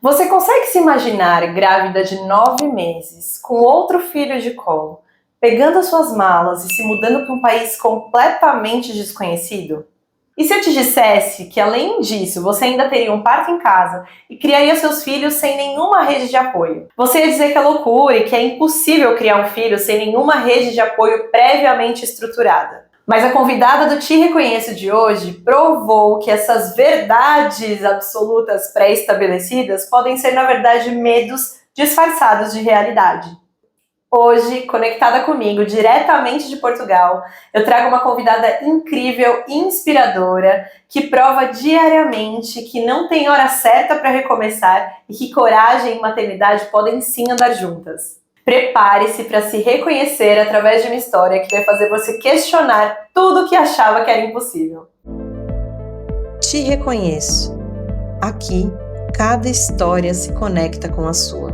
Você consegue se imaginar grávida de 9 meses, com outro filho de colo, pegando as suas malas e se mudando para um país completamente desconhecido? E se eu te dissesse que, além disso, você ainda teria um parto em casa e criaria seus filhos sem nenhuma rede de apoio? Você ia dizer que é loucura e que é impossível criar um filho sem nenhuma rede de apoio previamente estruturada. Mas a convidada do Te Reconheço de hoje provou que essas verdades absolutas pré-estabelecidas podem ser, na verdade, medos disfarçados de realidade. Hoje, conectada comigo, diretamente de Portugal, eu trago uma convidada incrível e inspiradora que prova diariamente que não tem hora certa para recomeçar e que coragem e maternidade podem sim andar juntas. Prepare-se para se reconhecer através de uma história que vai fazer você questionar tudo o que achava que era impossível. Te reconheço. Aqui, cada história se conecta com a sua.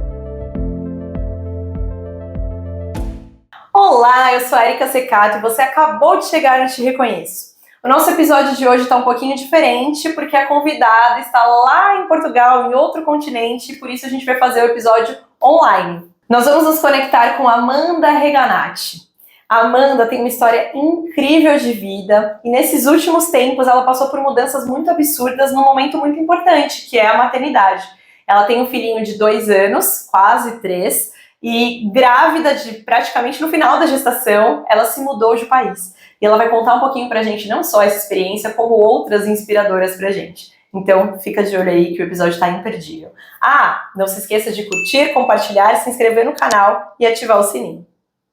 Olá, eu sou a Erika Secato e você acabou de chegar no Te Reconheço. O nosso episódio de hoje está um pouquinho diferente porque a convidada está lá em Portugal, em outro continente, e por isso a gente vai fazer o episódio online. Nós vamos nos conectar com Amanda Reganati. A Amanda tem uma história incrível de vida e nesses últimos tempos ela passou por mudanças muito absurdas num momento muito importante, que é a maternidade. Ela tem um filhinho de 2 anos, quase 3, e grávida de praticamente no final da gestação, ela se mudou de país. E ela vai contar um pouquinho pra gente não só essa experiência, como outras inspiradoras pra gente. Então, fica de olho aí que o episódio tá imperdível. Ah, não se esqueça de curtir, compartilhar, se inscrever no canal e ativar o sininho.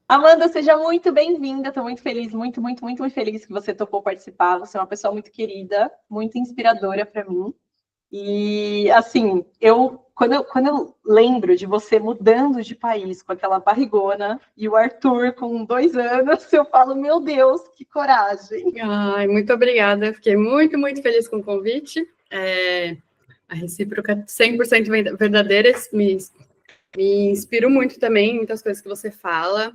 Amanda, seja muito bem-vinda. Estou muito feliz, muito feliz que você topou participar. Você é uma pessoa muito querida, muito inspiradora para mim. E, assim, quando eu lembro de você mudando de país com aquela barrigona e o Arthur com 2 anos, eu falo, meu Deus, que coragem. Ai, muito obrigada. Fiquei muito feliz com o convite. A recíproca 100% verdadeira. Me inspiro muito também em muitas coisas que você fala.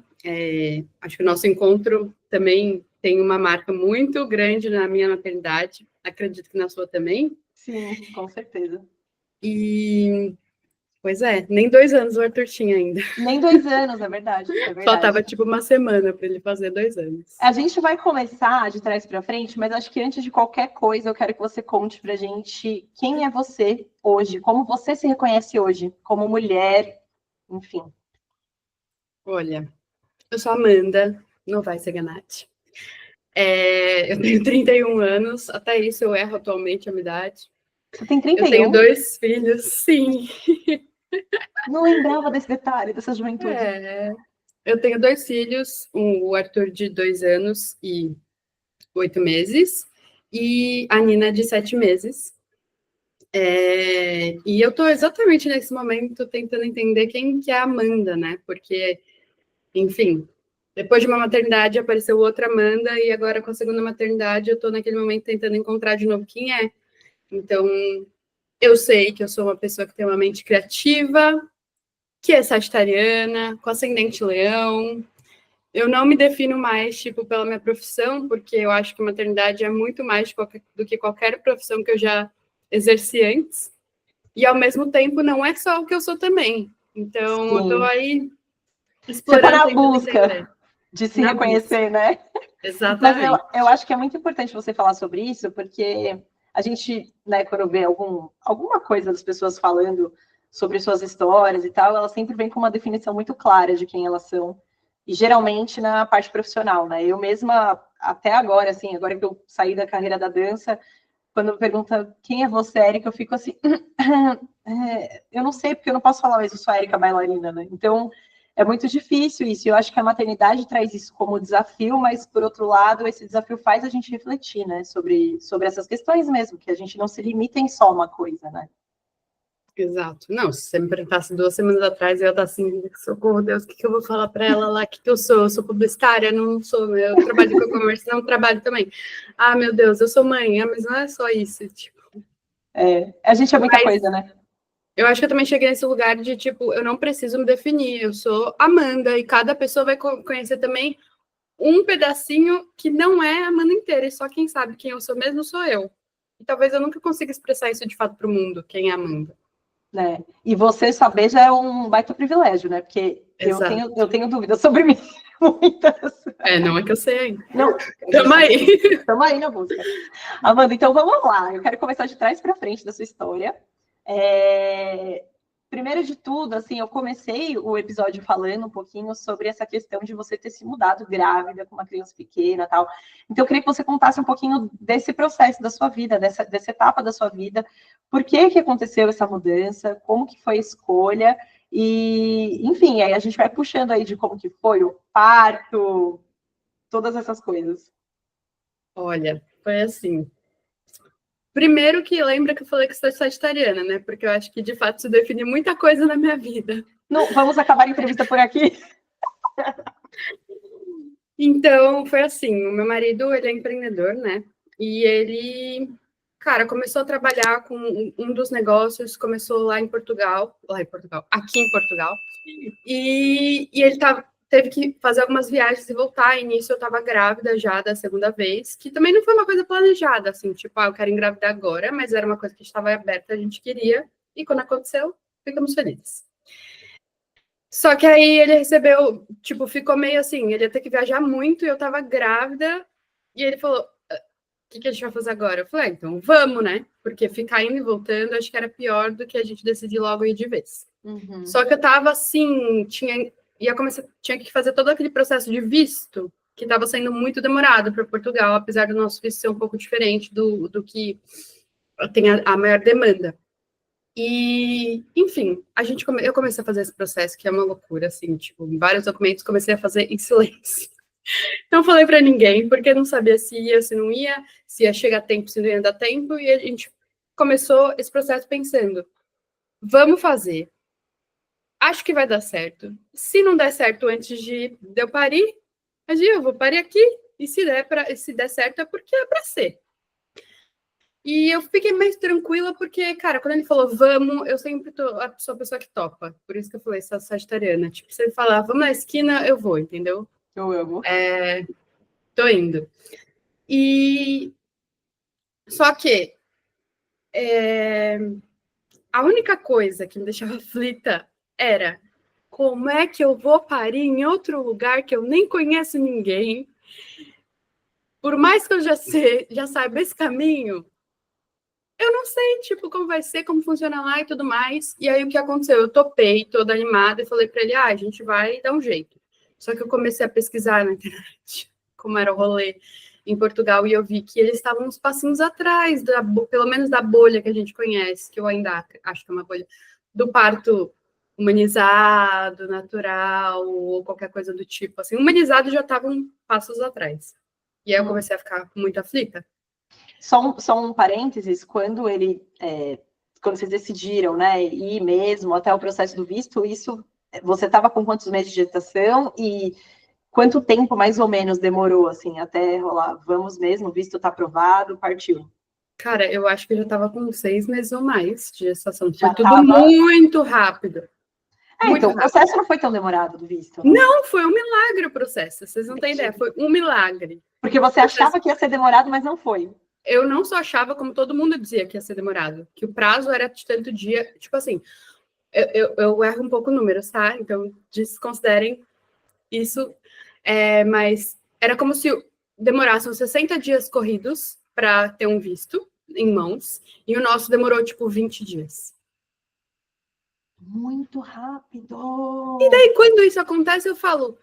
Acho que o nosso encontro também tem uma marca muito grande na minha maternidade. Acredito que na sua também. Sim, com certeza. E, pois é, nem 2 anos o Arthur tinha ainda. Nem 2 anos, é verdade. Faltava tipo uma semana para ele fazer 2 anos. A gente vai começar de trás para frente, mas acho que antes de qualquer coisa, eu quero que você conte pra gente quem é você hoje, como você se reconhece hoje, como mulher, enfim. Olha, eu sou Amanda Novaes Reganati. Eu tenho 31 anos, até isso eu erro atualmente a minha idade. Você tem 31? Eu tenho 2 filhos, sim. Não lembrava desse detalhe, dessa juventude. Eu tenho 2 filhos, o Arthur de 2 anos e 8 meses, e a Nina de 7 meses. E eu estou exatamente nesse momento tentando entender quem que é a Amanda, né? Porque, enfim, depois de uma maternidade apareceu outra Amanda, e agora com a segunda maternidade eu estou naquele momento tentando encontrar de novo quem é. Então, eu sei que eu sou uma pessoa que tem uma mente criativa, que é sagitariana, com ascendente leão. Eu não me defino mais, tipo, pela minha profissão, porque eu acho que maternidade é muito mais do que qualquer profissão que eu já exerci antes. E, ao mesmo tempo, não é só o que eu sou também. Então, sim, eu tô aí explorando. Você tá na busca de se reconhecer, né? Exatamente. Mas eu acho que é muito importante você falar sobre isso, porque a gente, né, quando vê alguma coisa das pessoas falando sobre suas histórias e tal, elas sempre vêm com uma definição muito clara de quem elas são. E geralmente na parte profissional, né? Eu mesma, até agora, assim, agora que eu saí da carreira da dança, quando me pergunta quem é você, Erika, eu fico assim, eu não sei, porque eu não posso falar, mas eu sou a Erika bailarina, né? Então, é muito difícil isso. Eu acho que a maternidade traz isso como desafio, mas, por outro lado, esse desafio faz a gente refletir, né? Sobre essas questões mesmo, que a gente não se limita em só uma coisa, né? Exato. Não, se você me perguntasse 2 semanas atrás, eu ia estar assim, socorro, Deus, o que eu vou falar para ela lá? O que eu sou? Eu sou publicitária? Não sou, eu trabalho com e-commerce, não trabalho também. Ah, meu Deus, eu sou mãe, mas não é só isso, tipo. A gente é muita coisa, né? Eu acho que eu também cheguei nesse lugar de, tipo, eu não preciso me definir, eu sou Amanda, e cada pessoa vai conhecer também um pedacinho que não é a Amanda inteira, e só quem sabe quem eu sou mesmo sou eu. E talvez eu nunca consiga expressar isso de fato para o mundo, quem é a Amanda. né? E você saber já é um baita privilégio, né? Porque eu tenho dúvidas sobre mim, muitas. Não é que eu sei ainda. Não, Tamo aí. Tamo aí na busca. Amanda, então vamos lá. Eu quero começar de trás para frente da sua história. Primeiro de tudo, assim, eu comecei o episódio falando um pouquinho sobre essa questão de você ter se mudado grávida com uma criança pequena e tal. Então, eu queria que você contasse um pouquinho desse processo da sua vida, dessa etapa da sua vida. Por que aconteceu essa mudança? Como que foi a escolha? E, enfim, aí a gente vai puxando aí de como que foi o parto, todas essas coisas. Olha, foi assim. Primeiro que lembra que eu falei que sou sagitariana, né? Porque eu acho que, de fato, isso define muita coisa na minha vida. Não, vamos acabar a entrevista por aqui. Então, foi assim, o meu marido, ele é empreendedor, né? E ele, cara, começou a trabalhar com um dos negócios, começou aqui em Portugal. E ele teve que fazer algumas viagens e voltar. E nisso eu estava grávida já da segunda vez, que também não foi uma coisa planejada, assim, tipo, eu quero engravidar agora, mas era uma coisa que estava aberta, a gente queria. E quando aconteceu, ficamos felizes. Só que aí ele recebeu, tipo, ficou meio assim, ele ia ter que viajar muito e eu tava grávida. E ele falou, o que a gente vai fazer agora? Eu falei, então vamos, né? Porque ficar indo e voltando, acho que era pior do que a gente decidir logo ir de vez. Uhum. Só que eu tava assim, tinha que fazer todo aquele processo de visto, que estava sendo muito demorado para Portugal, apesar do nosso visto ser um pouco diferente do que tem a maior demanda. E, enfim, eu comecei a fazer esse processo, que é uma loucura, assim, tipo, vários documentos comecei a fazer em silêncio. Não falei para ninguém, porque não sabia se ia, se não ia, se ia chegar a tempo, se não ia dar tempo, e a gente começou esse processo pensando, vamos fazer. Acho que vai dar certo. Se não der certo antes de eu parir, eu vou parir aqui, e se der certo é porque é para ser. E eu fiquei mais tranquila porque, cara, quando ele falou vamos, eu sempre sou a pessoa que topa. Por isso que eu falei, sou sagitariana. Tipo, se ele falar vamos na esquina, eu vou, entendeu? Eu amo. Tô indo. E só que a única coisa que me deixava aflita era como é que eu vou parir em outro lugar que eu nem conheço ninguém? Por mais que eu já saiba esse caminho, eu não sei, tipo, como vai ser, como funciona lá e tudo mais. E aí, o que aconteceu? Eu topei, toda animada, e falei para ele, a gente vai dar um jeito. Só que eu comecei a pesquisar na internet como era o rolê em Portugal, e eu vi que eles estavam uns passinhos atrás, pelo menos da bolha que a gente conhece, que eu ainda acho que é uma bolha, do parto humanizado, natural, ou qualquer coisa do tipo. Assim, humanizado já estavam passos atrás. E aí eu comecei a ficar muito aflita. Só um parênteses, quando vocês decidiram, né, ir mesmo até o processo do visto, você estava com quantos meses de gestação e quanto tempo mais ou menos demorou, assim, até rolar? Vamos mesmo, o visto está aprovado, partiu. Cara, eu acho que eu já estava com 6 meses ou mais de gestação. Foi tudo muito rápido. Então o processo não foi tão demorado do visto, né? Não, foi um milagre o processo. Vocês não têm ideia, foi um milagre. Porque você achava que ia ser demorado, mas não foi. Eu não só achava, como todo mundo dizia que ia ser demorado. Que o prazo era de tanto dia. Tipo assim, eu erro um pouco números, tá? Então, desconsiderem isso. Mas era como se demorassem 60 dias corridos para ter um visto em mãos. E o nosso demorou, tipo, 20 dias. Muito rápido! E daí, quando isso acontece, eu falo,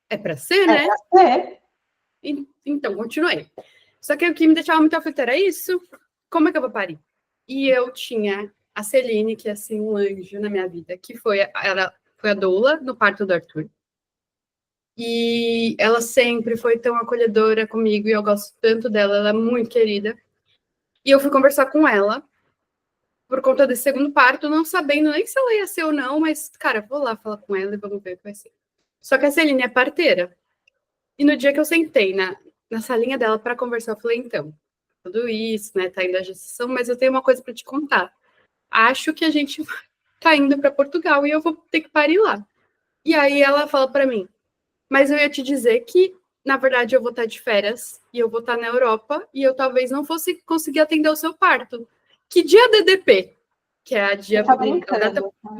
é para ser, né? É pra ser. Então, continuei. Só que o que me deixava muito aflita era isso. Como é que eu vou parir? E eu tinha a Celine, que é assim, um anjo na minha vida, que ela foi a doula no parto do Arthur. E ela sempre foi tão acolhedora comigo, e eu gosto tanto dela, ela é muito querida. E eu fui conversar com ela, por conta desse segundo parto, não sabendo nem se ela ia ser ou não, mas, cara, vou lá falar com ela e vamos ver o que vai ser. Só que a Celine é parteira. E no dia que eu sentei na salinha dela para conversar, eu falei, então, tudo isso, né, tá indo a gestação, mas eu tenho uma coisa para te contar. Acho que a gente tá indo para Portugal e eu vou ter que parir lá. E aí ela fala para mim, mas eu ia te dizer que, na verdade, eu vou estar de férias e eu vou estar na Europa e eu talvez não fosse conseguir atender o seu parto. Que dia DDP? que é a Tá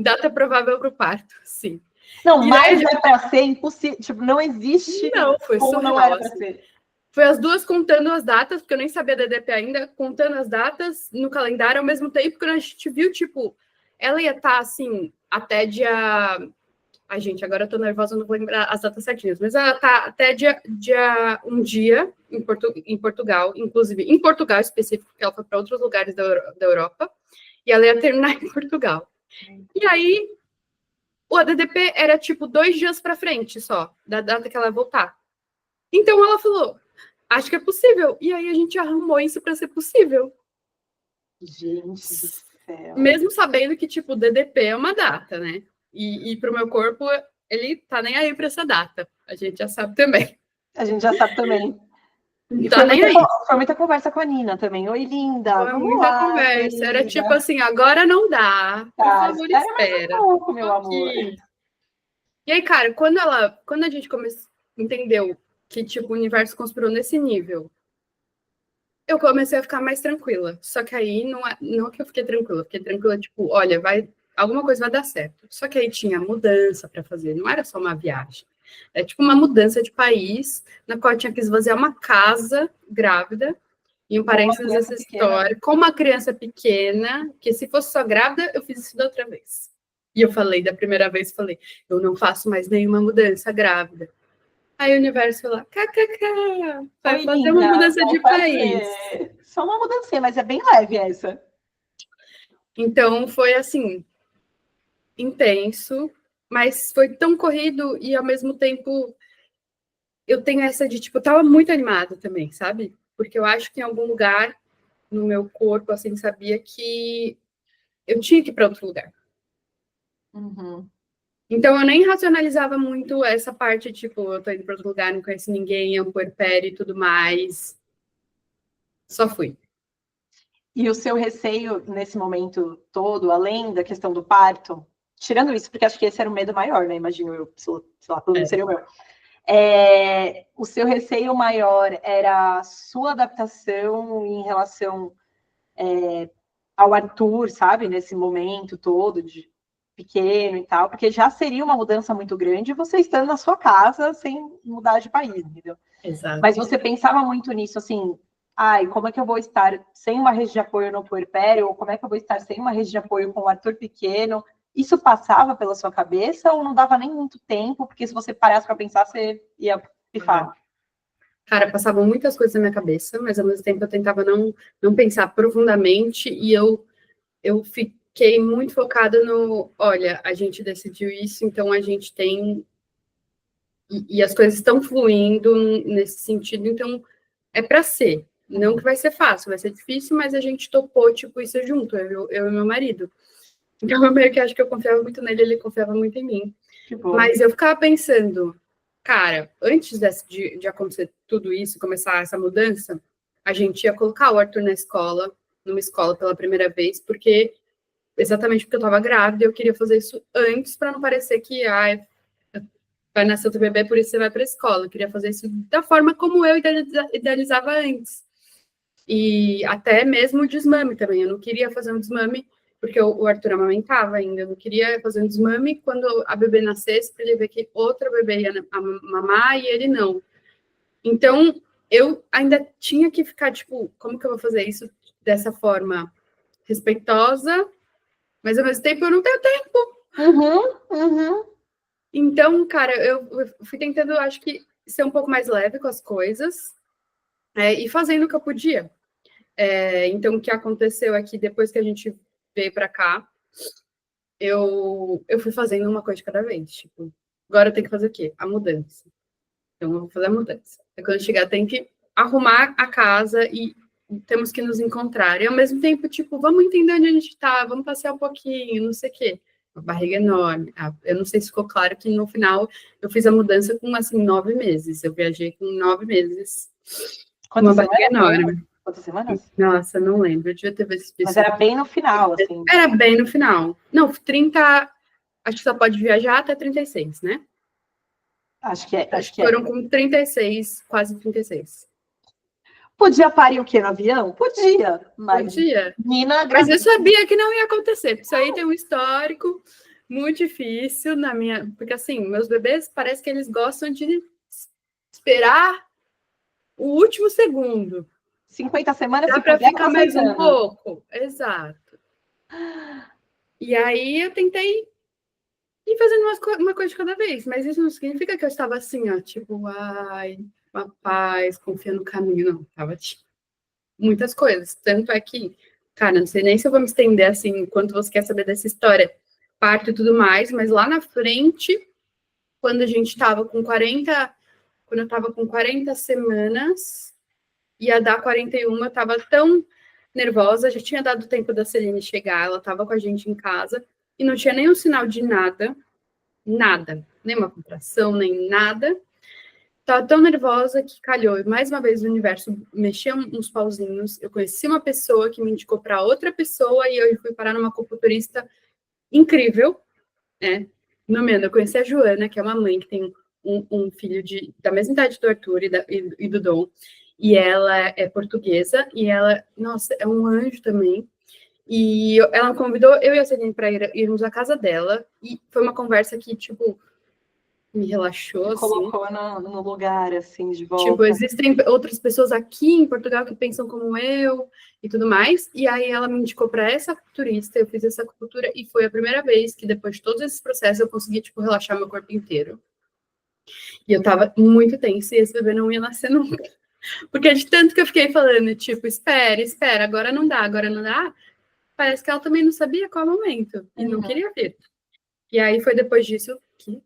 data provável para o parto, sim. Não, mas é para ser impossível. Tipo, não existe foi como surreal, não era para ser. Foi as duas contando as datas, porque eu nem sabia da DDP ainda, contando as datas no calendário ao mesmo tempo, quando a gente viu, tipo, ela ia estar, assim, até dia... Ai, gente, agora eu tô nervosa, não vou lembrar as datas certinhas, mas ela tá até um dia em Portugal, inclusive em Portugal específico, porque ela foi para outros lugares da Europa, e ela ia terminar em Portugal. E aí, o ADDP era, tipo, 2 dias para frente só, da data que ela ia voltar. Então, ela falou, acho que é possível. E aí, a gente arrumou isso para ser possível. Gente do céu. Mesmo sabendo que, tipo, o DDP é uma data, né? E para o meu corpo, ele tá nem aí para essa data. A gente já sabe também. A gente já sabe também. E Tá foi muita conversa com a Nina também. Oi, linda. Foi muita conversa. Querida. Era tipo assim, agora não dá. Por favor, espera. Mais um pouco, meu amor. E aí, cara, quando a gente entendeu que, tipo, o universo conspirou nesse nível, eu comecei a ficar mais tranquila. Só que aí, não que eu fiquei tranquila, tipo, olha, alguma coisa vai dar certo. Só que aí tinha mudança para fazer, não era só uma viagem. É tipo uma mudança de país, na qual eu tinha que esvaziar uma casa grávida, e um parênteses dessa história, com uma criança pequena, que se fosse só grávida, eu fiz isso da outra vez. E eu falei, da primeira vez, eu não faço mais nenhuma mudança grávida. Aí o universo falou, kkk, vai fazer uma mudança de país. Só uma mudança, mas é bem leve essa. Então, foi assim, intenso, mas foi tão corrido e, ao mesmo tempo, eu tenho essa de, tipo, eu tava muito animada também, sabe? Porque eu acho que em algum lugar no meu corpo, assim, sabia que eu tinha que ir para outro lugar. Uhum. Então, eu nem racionalizava muito essa parte, tipo, eu tô indo para outro lugar, não conheço ninguém, é um puerpério e tudo mais. Só fui. E o seu receio nesse momento todo, além da questão do parto, tirando isso, porque acho que esse era o medo maior, né? Imagino eu, sei lá, pelo menos seria o meu. O seu receio maior era a sua adaptação em relação ao Arthur, sabe? Nesse momento todo de pequeno e tal, porque já seria uma mudança muito grande você estando na sua casa sem mudar de país, entendeu? Exato. Mas você pensava muito nisso, assim, como é que eu vou estar sem uma rede de apoio no puerpério, ou como é que eu vou estar sem uma rede de apoio com o Arthur pequeno? Isso passava pela sua cabeça ou não dava nem muito tempo, porque se você parasse para pensar, você ia pifar? Cara, passavam muitas coisas na minha cabeça, mas ao mesmo tempo eu tentava não pensar profundamente e eu fiquei muito focada no, olha, a gente decidiu isso, então a gente tem e as coisas estão fluindo nesse sentido, então é para ser. Não que vai ser fácil, vai ser difícil, mas a gente topou, tipo, isso junto, eu e meu marido. Então, eu meio que acho que eu confiava muito nele, ele confiava muito em mim. Mas eu ficava pensando, cara, antes de acontecer tudo isso, começar essa mudança, a gente ia colocar o Arthur numa escola pela primeira vez, exatamente porque eu estava grávida, eu queria fazer isso antes, para não parecer que, vai nascer outro bebê, por isso você vai para a escola. Eu queria fazer isso da forma como eu idealizava antes. E até mesmo o desmame também. Eu não queria fazer um desmame, porque o Arthur amamentava ainda. Eu não queria fazer um desmame quando a bebê nascesse, para ele ver que outra bebê ia mamar e ele não. Então, eu ainda tinha que ficar, tipo, como que eu vou fazer isso dessa forma respeitosa, mas ao mesmo tempo eu não tenho tempo. Então, cara, eu fui tentando, acho que, ser um pouco mais leve com as coisas e fazendo o que eu podia. Então, o que aconteceu aqui, depois que a gente veio para cá, eu fui fazendo uma coisa de cada vez. Tipo, agora eu tenho que fazer o quê? A mudança. Então, eu vou fazer a mudança. Quando chegar, tem que arrumar a casa e temos que nos encontrar. E, ao mesmo tempo, tipo, vamos entender onde a gente está, vamos passear um pouquinho, não sei o quê. Uma barriga enorme. Eu não sei se ficou claro que, no final, eu fiz a mudança com, assim, 9 meses. Eu viajei com 9 meses. Com uma barriga enorme. Quantas semanas? Nossa, não lembro. Eu devia ter visto isso. Mas era bem no final, assim. Era bem no final. Não, 30... Acho que só pode viajar até 36, né? Acho que é. Foram com 36, quase 36. Podia parir o quê? No avião? Podia, mas Podia. menina Mas eu grávida. sabia que não ia acontecer. Isso aí tem um histórico muito difícil na minha... Porque, assim, meus bebês parece que eles gostam de esperar o último segundo. 50 semanas, Dá se para puder, ficar mais um aproveitando. pouco? Exato. E aí eu tentei ir fazendo uma coisa de cada vez, mas isso não significa que eu estava assim, ó, tipo, ai, uma paz, confia no caminho, não. Tava tipo, muitas coisas. Tanto é que, cara, não sei nem se eu vou me estender assim, enquanto você quer saber dessa história, parto e tudo mais, mas lá na frente, quando a gente estava com 40, quando eu estava com 40 semanas, ia dar 41, eu estava tão nervosa, já tinha dado tempo da Celine chegar, ela estava com a gente em casa, e não tinha nenhum sinal de nada, nada, nem uma contração, nem nada. Tava tão nervosa que calhou. Mais uma vez o universo mexeu uns pauzinhos. Eu conheci uma pessoa que me indicou para outra pessoa e eu fui parar numa acupunturista incrível, né? No meio, eu conheci a Joana, que é uma mãe que tem um filho da mesma idade do Arthur e do Dom. E ela é portuguesa e ela, nossa, é um anjo também. E ela me convidou, eu e a Celine, para irmos à casa dela. E foi uma conversa que, tipo, me relaxou, Me assim. colocou no lugar, assim, de volta. Tipo, existem outras pessoas aqui em Portugal que pensam como eu e tudo mais. E aí ela me indicou para essa culturista, eu fiz essa cultura e foi a primeira vez que depois de todos esses processos eu consegui, tipo, relaxar meu corpo inteiro. E eu tava muito tensa e esse bebê não ia nascer nunca. Porque de tanto que eu fiquei falando, tipo, espera, agora não dá, parece que ela também não sabia qual momento e não queria vir. E aí foi depois disso que,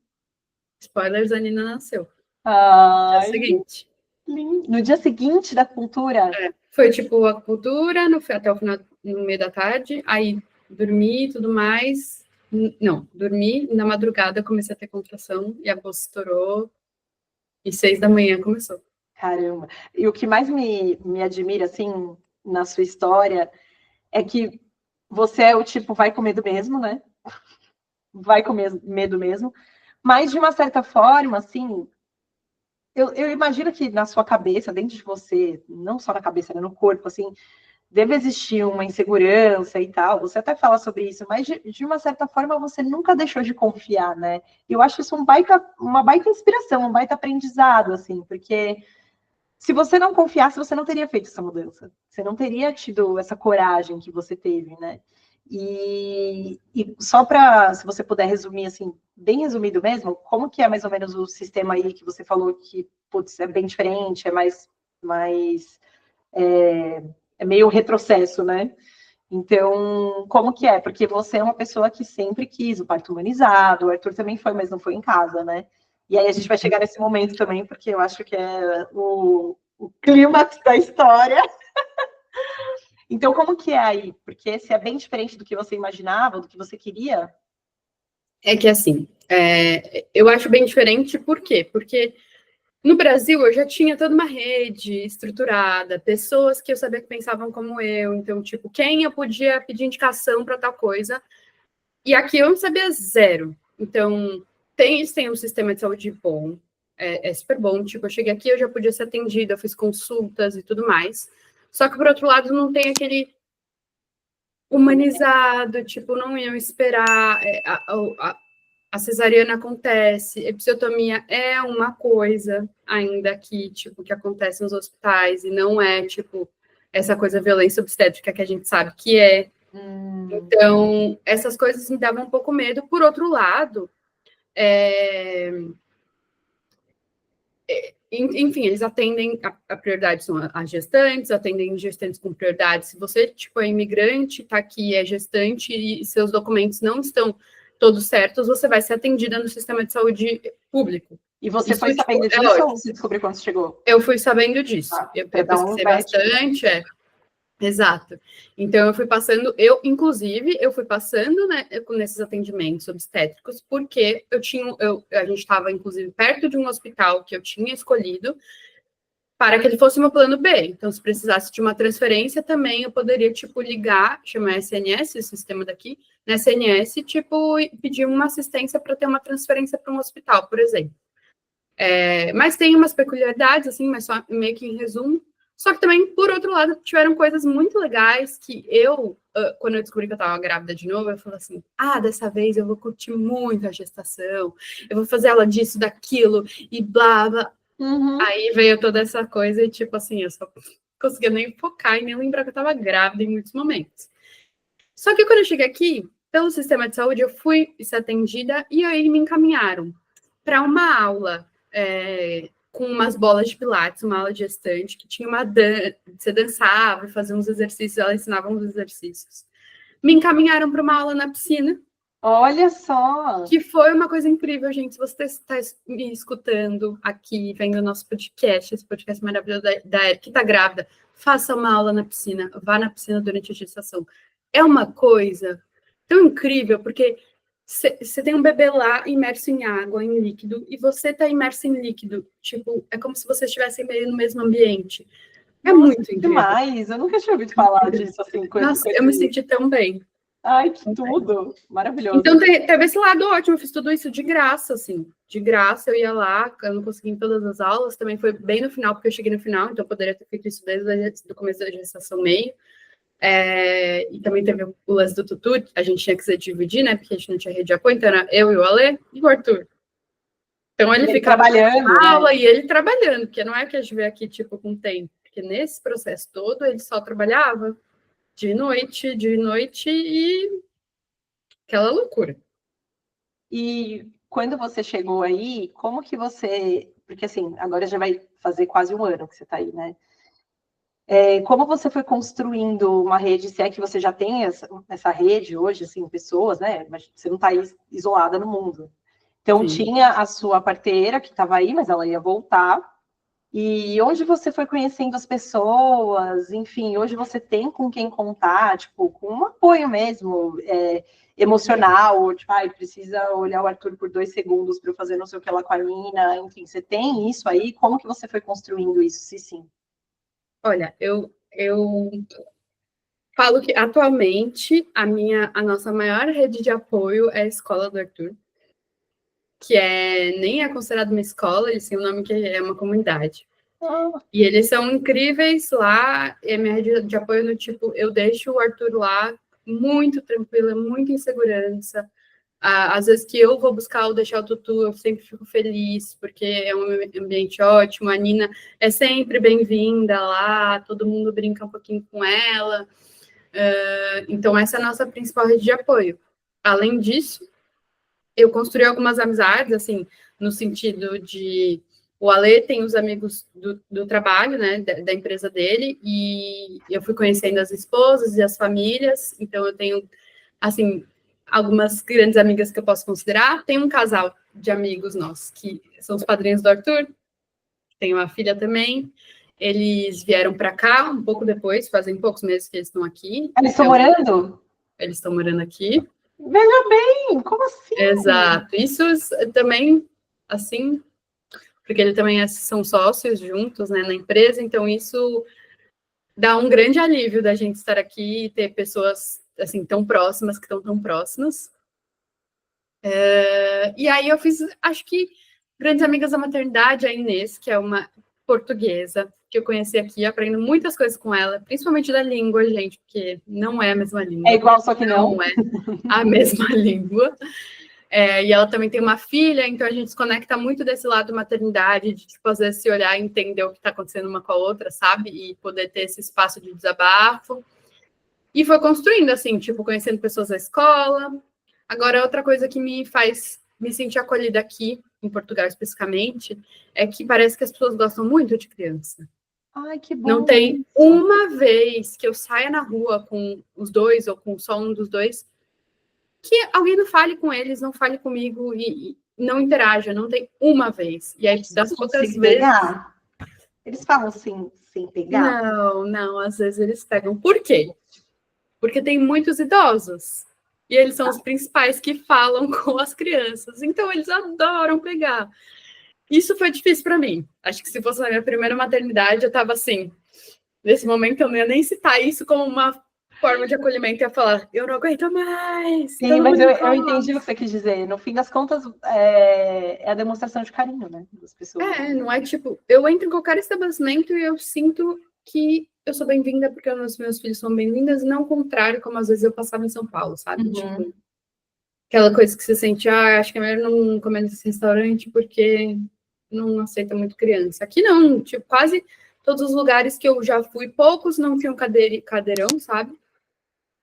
spoilers, a Nina nasceu. No dia seguinte. Lindo. No dia seguinte da cultura? Foi tipo a cultura, até o final, no meio da tarde, aí dormi e tudo mais. Não, dormi, na madrugada comecei a ter contração e a bolsa estourou e 6 da manhã começou. Caramba. E o que mais me admira, assim, na sua história, é que você é o tipo, vai com medo mesmo, né? Vai com medo mesmo. Mas, de uma certa forma, assim, eu imagino que na sua cabeça, dentro de você, não só na cabeça, né, no corpo, assim, deve existir uma insegurança e tal. Você até fala sobre isso, mas de uma certa forma você nunca deixou de confiar, né? E eu acho isso uma baita inspiração, um baita aprendizado, assim, porque se você não confiasse, você não teria feito essa mudança. Você não teria tido essa coragem que você teve, né? E só para, se você puder resumir, assim, bem resumido mesmo, como que é mais ou menos o sistema aí que você falou que, putz, é bem diferente, é meio retrocesso, né? Então, como que é? Porque você é uma pessoa que sempre quis o parto humanizado, o Arthur também foi, mas não foi em casa, né? E aí a gente vai chegar nesse momento também, porque eu acho que é o clímax da história. Então, como que é aí? Porque se é bem diferente do que você imaginava, do que você queria. É que assim, eu acho bem diferente, por quê? Porque no Brasil eu já tinha toda uma rede estruturada, pessoas que eu sabia que pensavam como eu, então, tipo, quem eu podia pedir indicação para tal coisa. E aqui eu não sabia zero. Então, eles têm um sistema de saúde bom, é super bom. Tipo, eu cheguei aqui, eu já podia ser atendida, eu fiz consultas e tudo mais. Só que, por outro lado, não tem aquele humanizado, tipo, não iam esperar. A cesariana acontece, episiotomia é uma coisa ainda aqui, tipo, que acontece nos hospitais, e não é, tipo, essa coisa violência obstétrica que a gente sabe que é. Então, essas coisas me davam um pouco medo. Por outro lado, enfim, eles atendem, a prioridade são as gestantes, atendem gestantes com prioridade. Se você, tipo, é imigrante, está aqui, é gestante e seus documentos não estão todos certos, você vai ser atendida no sistema de saúde público. E você foi sabendo disso ou você descobriu quando você chegou? Eu fui sabendo disso. Eu pesquisei bastante, Exato. Então, eu fui passando, inclusive, eu fui passando, né, nesses atendimentos obstétricos, porque a gente estava, inclusive, perto de um hospital que eu tinha escolhido para que ele fosse meu plano B. Então, se precisasse de uma transferência, também eu poderia, tipo, ligar, chamar SNS, o sistema daqui, na SNS, tipo, e pedir uma assistência para ter uma transferência para um hospital, por exemplo. Mas tem umas peculiaridades, assim, mas só meio que em resumo. Só que também, por outro lado, tiveram coisas muito legais que eu, quando eu descobri que eu estava grávida de novo, eu falei assim, dessa vez eu vou curtir muito a gestação, eu vou fazer ela disso, daquilo, e blá, blá. Aí veio toda essa coisa e, tipo assim, eu só conseguia nem focar e nem lembrar que eu estava grávida em muitos momentos. Só que quando eu cheguei aqui, pelo sistema de saúde, eu fui ser atendida e aí me encaminharam para uma aula com umas bolas de pilates, uma aula de gestante, que tinha você dançava, fazia uns exercícios, ela ensinava uns exercícios. Me encaminharam para uma aula na piscina. Olha só! Que foi uma coisa incrível, gente. Se você está me escutando aqui, vendo o nosso podcast, esse podcast maravilhoso da Eric, que está grávida, faça uma aula na piscina, vá na piscina durante a gestação. É uma coisa tão incrível, porque você tem um bebê lá imerso em água, em líquido, e você está imerso em líquido. Tipo, é como se vocês estivessem meio no mesmo ambiente. É Nossa, muito incrível. Demais! Eu nunca tinha ouvido falar disso, assim. Nossa, eu me senti tão bem. Ai, que tudo! Maravilhoso. Então, teve esse lado ótimo. Eu fiz tudo isso de graça, assim. De graça, eu ia lá, eu não consegui em todas as aulas. Também foi bem no final, porque eu cheguei no final, então eu poderia ter feito isso desde o começo da gestação meio. E também teve o lance do tutu, a gente tinha que se dividir, né? Porque a gente não tinha rede de apoio, então era eu e o Ale e o Arthur. Então ele ficava trabalhando na aula, né? E ele trabalhando, porque não é que a gente vê aqui, tipo, com tempo. Porque nesse processo todo, ele só trabalhava de noite e aquela loucura. E quando você chegou aí, como que você... Porque, assim, agora já vai fazer quase um ano que você está aí, né? Como você foi construindo uma rede, se é que você já tem essa rede hoje, assim, pessoas, né? Mas você não está aí isolada no mundo. Então, Sim. tinha a sua parteira que estava aí, mas ela ia voltar. E onde você foi conhecendo as pessoas, enfim, hoje você tem com quem contar, tipo, com um apoio mesmo, emocional, tipo, precisa olhar o Arthur por 2 segundos para eu fazer não sei o que lá com a Nina, enfim, você tem isso aí? Como que você foi construindo isso, se sim? Olha, eu falo que atualmente a nossa maior rede de apoio é a escola do Arthur, que nem é considerada uma escola, eles têm um nome que é uma comunidade. E eles são incríveis lá, e a minha rede de apoio no tipo, eu deixo o Arthur lá muito tranquila, muito em segurança. Às vezes que eu vou buscar ou deixar o tutu, eu sempre fico feliz, porque é um ambiente ótimo, a Nina é sempre bem-vinda lá, todo mundo brinca um pouquinho com ela. Então, essa é a nossa principal rede de apoio. Além disso, eu construí algumas amizades, assim, no sentido de... O Ale tem os amigos do trabalho, né, da empresa dele, e eu fui conhecendo as esposas e as famílias, então eu tenho, assim, algumas grandes amigas que eu posso considerar. Tem um casal de amigos nossos, que são os padrinhos do Arthur, tem uma filha também. Eles vieram para cá um pouco depois, fazem poucos meses que eles estão aqui. Eles estão morando? Eles estão morando aqui. Veja bem, como assim? Exato. Isso também, assim, porque eles também são sócios juntos, né, na empresa, então isso dá um grande alívio da gente estar aqui e ter pessoas, assim, tão próximas, que estão tão próximas. E aí eu fiz, acho que, grandes amigas da maternidade, a Inês, que é uma portuguesa, que eu conheci aqui, aprendo muitas coisas com ela, principalmente da língua, gente, porque não é a mesma língua. É igual, só que não. Não é a mesma língua. E ela também tem uma filha, então a gente se conecta muito desse lado maternidade, de, tipo, às vezes se olhar e entender o que está acontecendo uma com a outra, sabe? E poder ter esse espaço de desabafo. E foi construindo, assim, tipo, conhecendo pessoas da escola. Agora, outra coisa que me faz me sentir acolhida aqui, em Portugal especificamente, é que parece que as pessoas gostam muito de criança. Ai, que bom. Não tem uma vez que eu saia na rua com os dois, ou com só um dos dois, que alguém não fale com eles, não fale comigo e não interaja, não tem uma vez. E aí, das poucas vezes... Eles falam assim, sem pegar? Não, às vezes eles pegam. Por quê? Porque tem muitos idosos. E eles são os principais que falam com as crianças. Então, eles adoram pegar. Isso foi difícil para mim. Acho que se fosse na minha primeira maternidade, eu estava assim... Nesse momento, eu não ia nem citar isso como uma forma de acolhimento, ia falar, eu não aguento mais. Sim, mas eu entendi o que você quis dizer. No fim das contas, é a demonstração de carinho, né, das pessoas. Não é tipo, eu entro em qualquer estabelecimento e eu sinto que eu sou bem-vinda porque os meus filhos são bem-vindas, e não o contrário, como às vezes eu passava em São Paulo, sabe? Tipo, aquela coisa que você sente, acho que é melhor não comer nesse restaurante porque não aceita muito criança. Aqui não, tipo, quase todos os lugares que eu já fui, poucos não tinham cadeirão, sabe?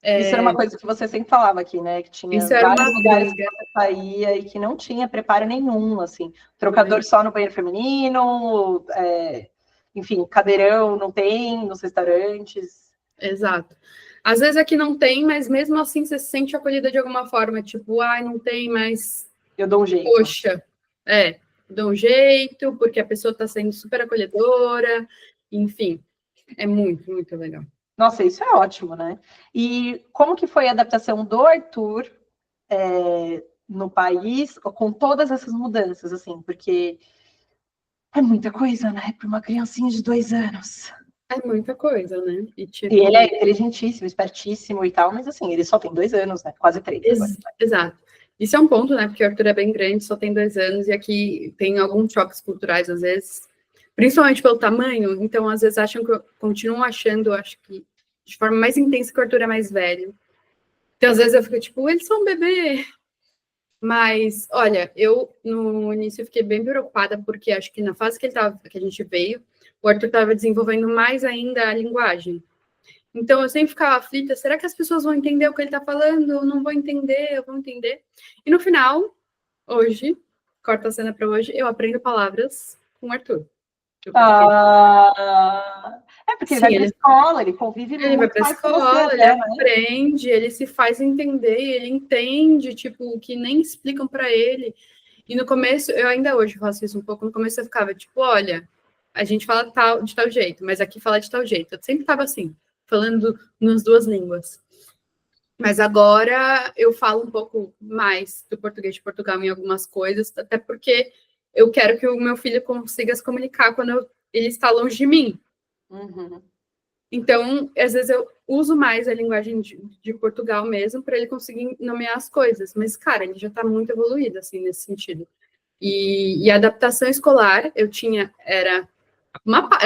Isso era uma coisa que você sempre falava aqui, né? Que tinha Isso era vários uma lugares briga. que você saía e que não tinha preparo nenhum, assim. Trocador só no banheiro feminino, enfim, cadeirão não tem nos restaurantes. Exato. Às vezes aqui não tem, mas mesmo assim você se sente acolhida de alguma forma, tipo, não tem, mas Eu dou um jeito. poxa, dou um jeito, porque a pessoa está sendo super acolhedora, enfim, é muito, muito legal. Nossa, isso é ótimo, né? E como que foi a adaptação do Arthur no país, com todas essas mudanças, assim? Porque é muita coisa, né? Para uma criancinha de 2 anos. É muita coisa, né? E ele é inteligentíssimo, espertíssimo e tal, mas assim, ele só tem 2 anos, né? Quase 3 agora. Exato. Isso é um ponto, né? Porque o Arthur é bem grande, só tem 2 anos, e aqui tem alguns choques culturais, às vezes, principalmente pelo tamanho, então às vezes continuam achando, acho que de forma mais intensa, que o Arthur é mais velho. Então, às vezes eu fico tipo, eles são um bebê. Mas, olha, eu no início fiquei bem preocupada, porque acho que na fase que a gente veio, o Arthur estava desenvolvendo mais ainda a linguagem. Então, eu sempre ficava aflita, será que as pessoas vão entender o que ele está falando? Eu não vou entender, eu vou entender. E no final, hoje, corta a cena para hoje, eu aprendo palavras com o Arthur. Porque ele vai para a escola, ele convive ele vai para a escola, ele aprende, ele se faz entender, ele entende, tipo, o que nem explicam para ele. E no começo, eu ainda hoje faço isso um pouco, no começo eu ficava tipo, olha, a gente fala de tal jeito, mas aqui fala de tal jeito. Eu sempre estava assim, falando nas 2 línguas. Mas agora eu falo um pouco mais do português de Portugal em algumas coisas, até porque eu quero que o meu filho consiga se comunicar quando ele está longe de mim. Então, às vezes eu uso mais a linguagem de Portugal mesmo para ele conseguir nomear as coisas. Mas, cara, ele já está muito evoluído, assim, nesse sentido. E a adaptação escolar, é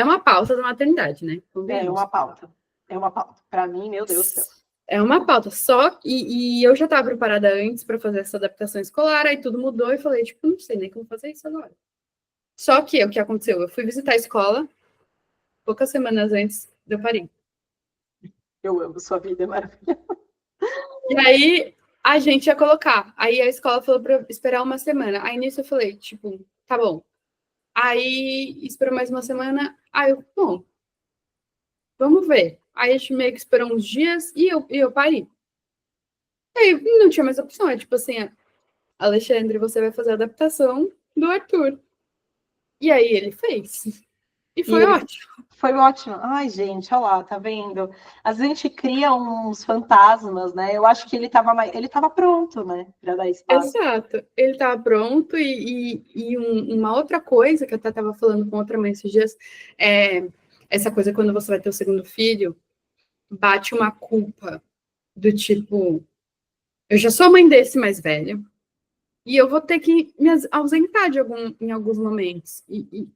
uma pauta da maternidade, né? É uma pauta. Para mim, meu Deus do céu. É uma pauta. E eu já estava preparada antes para fazer essa adaptação escolar, aí tudo mudou e falei, tipo, não sei nem como fazer isso agora. Só que o que aconteceu? Eu fui visitar a escola poucas semanas antes de eu parir. Eu amo, sua vida é maravilhosa. E aí a gente ia colocar. Aí a escola falou para eu esperar uma semana. Aí nisso eu falei, tipo, tá bom. Aí esperou mais uma semana. Aí eu, bom, vamos ver. Aí a gente meio que esperou uns dias e eu parei. Aí não tinha mais opção. É tipo assim, Alexandre, você vai fazer a adaptação do Arthur. E aí ele fez. E foi ótimo. Foi ótimo. Ai, gente, olha lá, tá vendo? Às vezes a gente cria uns fantasmas, né? Eu acho que ele tava pronto, né? Para dar espaço. Exato. Ele estava pronto uma outra coisa que eu até estava falando com outra mãe esses dias, essa coisa quando você vai ter o segundo filho, bate uma culpa do tipo, eu já sou mãe desse mais velho, e eu vou ter que me ausentar em alguns momentos. E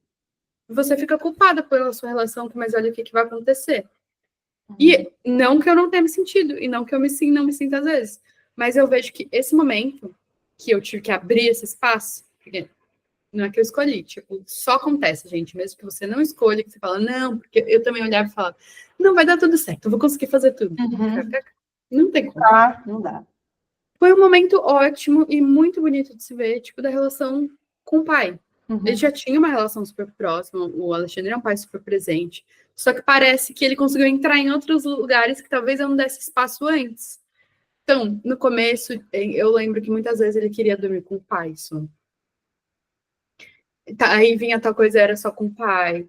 você fica culpada pela sua relação com mais velho, o que vai acontecer. E não que eu não tenha me sentido, e não que eu não me sinta às vezes, mas eu vejo que esse momento que eu tive que abrir esse espaço, porque não é que eu escolhi, tipo, só acontece, gente, mesmo que você não escolha, que você fala, não, porque eu também olhava e falava, não, vai dar tudo certo, eu vou conseguir fazer tudo. Não tem como. Não dá. Foi um momento ótimo e muito bonito de se ver, tipo, da relação com o pai. Ele já tinha uma relação super próxima, o Alexandre é um pai super presente, só que parece que ele conseguiu entrar em outros lugares que talvez eu não desse espaço antes. Então, no começo, eu lembro que muitas vezes ele queria dormir com o pai só. Aí vinha tal coisa, era só com o pai.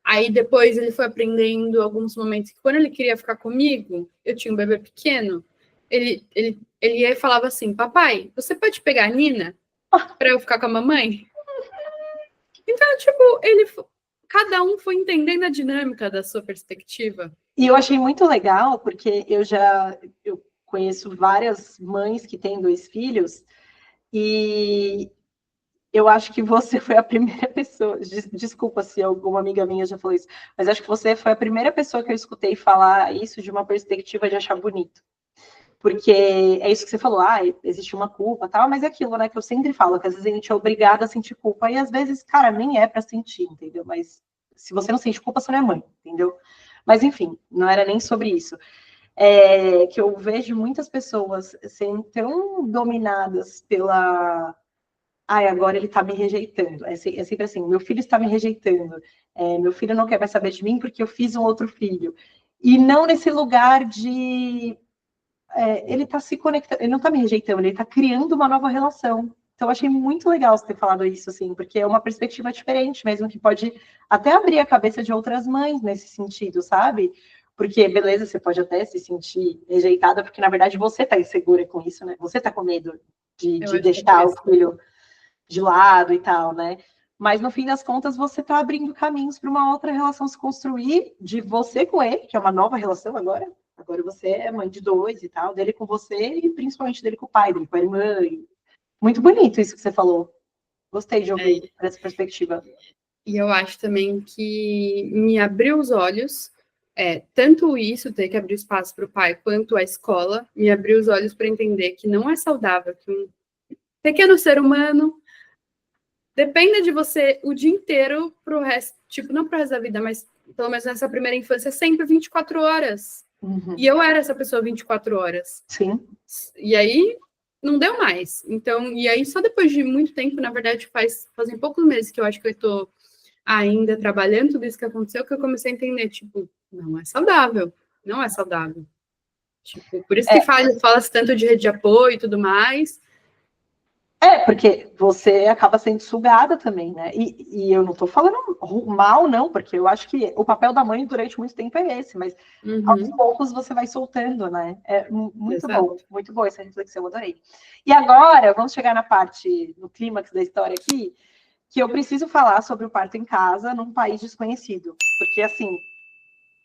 Aí depois ele foi aprendendo alguns momentos que quando ele queria ficar comigo, eu tinha um bebê pequeno, ele ia e falava assim, papai, você pode pegar a Nina para eu ficar com a mamãe? Então, tipo, cada um foi entendendo a dinâmica da sua perspectiva. E eu achei muito legal, porque eu conheço várias mães que têm 2 filhos, e eu acho que você foi a primeira pessoa, desculpa se alguma amiga minha já falou isso, mas acho que você foi a primeira pessoa que eu escutei falar isso de uma perspectiva de achar bonito. Porque é isso que você falou, existe uma culpa e tal, mas é aquilo, né, que eu sempre falo, que às vezes a gente é obrigada a sentir culpa, e às vezes, cara, nem é pra sentir, entendeu? Mas se você não sente culpa, você não é mãe, entendeu? Mas enfim, não era nem sobre isso. Que eu vejo muitas pessoas sendo tão dominadas pela... agora ele tá me rejeitando. É sempre assim, meu filho está me rejeitando. Meu filho não quer mais saber de mim porque eu fiz um outro filho. E não nesse lugar de... ele tá se conectando, ele não tá me rejeitando, ele tá criando uma nova relação. Então, eu achei muito legal você ter falado isso, assim, porque é uma perspectiva diferente mesmo, que pode até abrir a cabeça de outras mães nesse sentido, sabe? Porque, beleza, você pode até se sentir rejeitada, porque, na verdade, você tá insegura com isso, né? Você tá com medo de deixar o filho de lado e tal, né? Mas, no fim das contas, você tá abrindo caminhos para uma outra relação se construir de você com ele, que é uma nova relação agora. Agora você é mãe de 2 e tal, dele com você e principalmente dele com o pai, dele com a irmã. Muito bonito isso que você falou. Gostei de ouvir essa perspectiva. E eu acho também que me abriu os olhos, tanto isso, ter que abrir espaço para o pai, quanto a escola, me abriu os olhos para entender que não é saudável que um pequeno ser humano dependa de você o dia inteiro pro resto, tipo, não pro resto da vida, mas pelo menos nessa primeira infância, sempre 24 horas. Uhum. E eu era essa pessoa 24 horas. Sim. E aí, não deu mais. Então, e aí, só depois de muito tempo, na verdade, fazem poucos meses que eu acho que eu tô ainda trabalhando tudo isso que aconteceu, que eu comecei a entender, tipo, não é saudável. Não é saudável. Tipo, por isso que fala-se tanto de rede de apoio e tudo mais. Porque você acaba sendo sugada também, né? E eu não tô falando mal, não, porque eu acho que o papel da mãe durante muito tempo é esse, mas aos poucos você vai soltando, né? É muito bom, muito boa essa reflexão, eu adorei. E agora, vamos chegar na parte, no clímax da história aqui, que eu preciso falar sobre o parto em casa num país desconhecido. Porque, assim,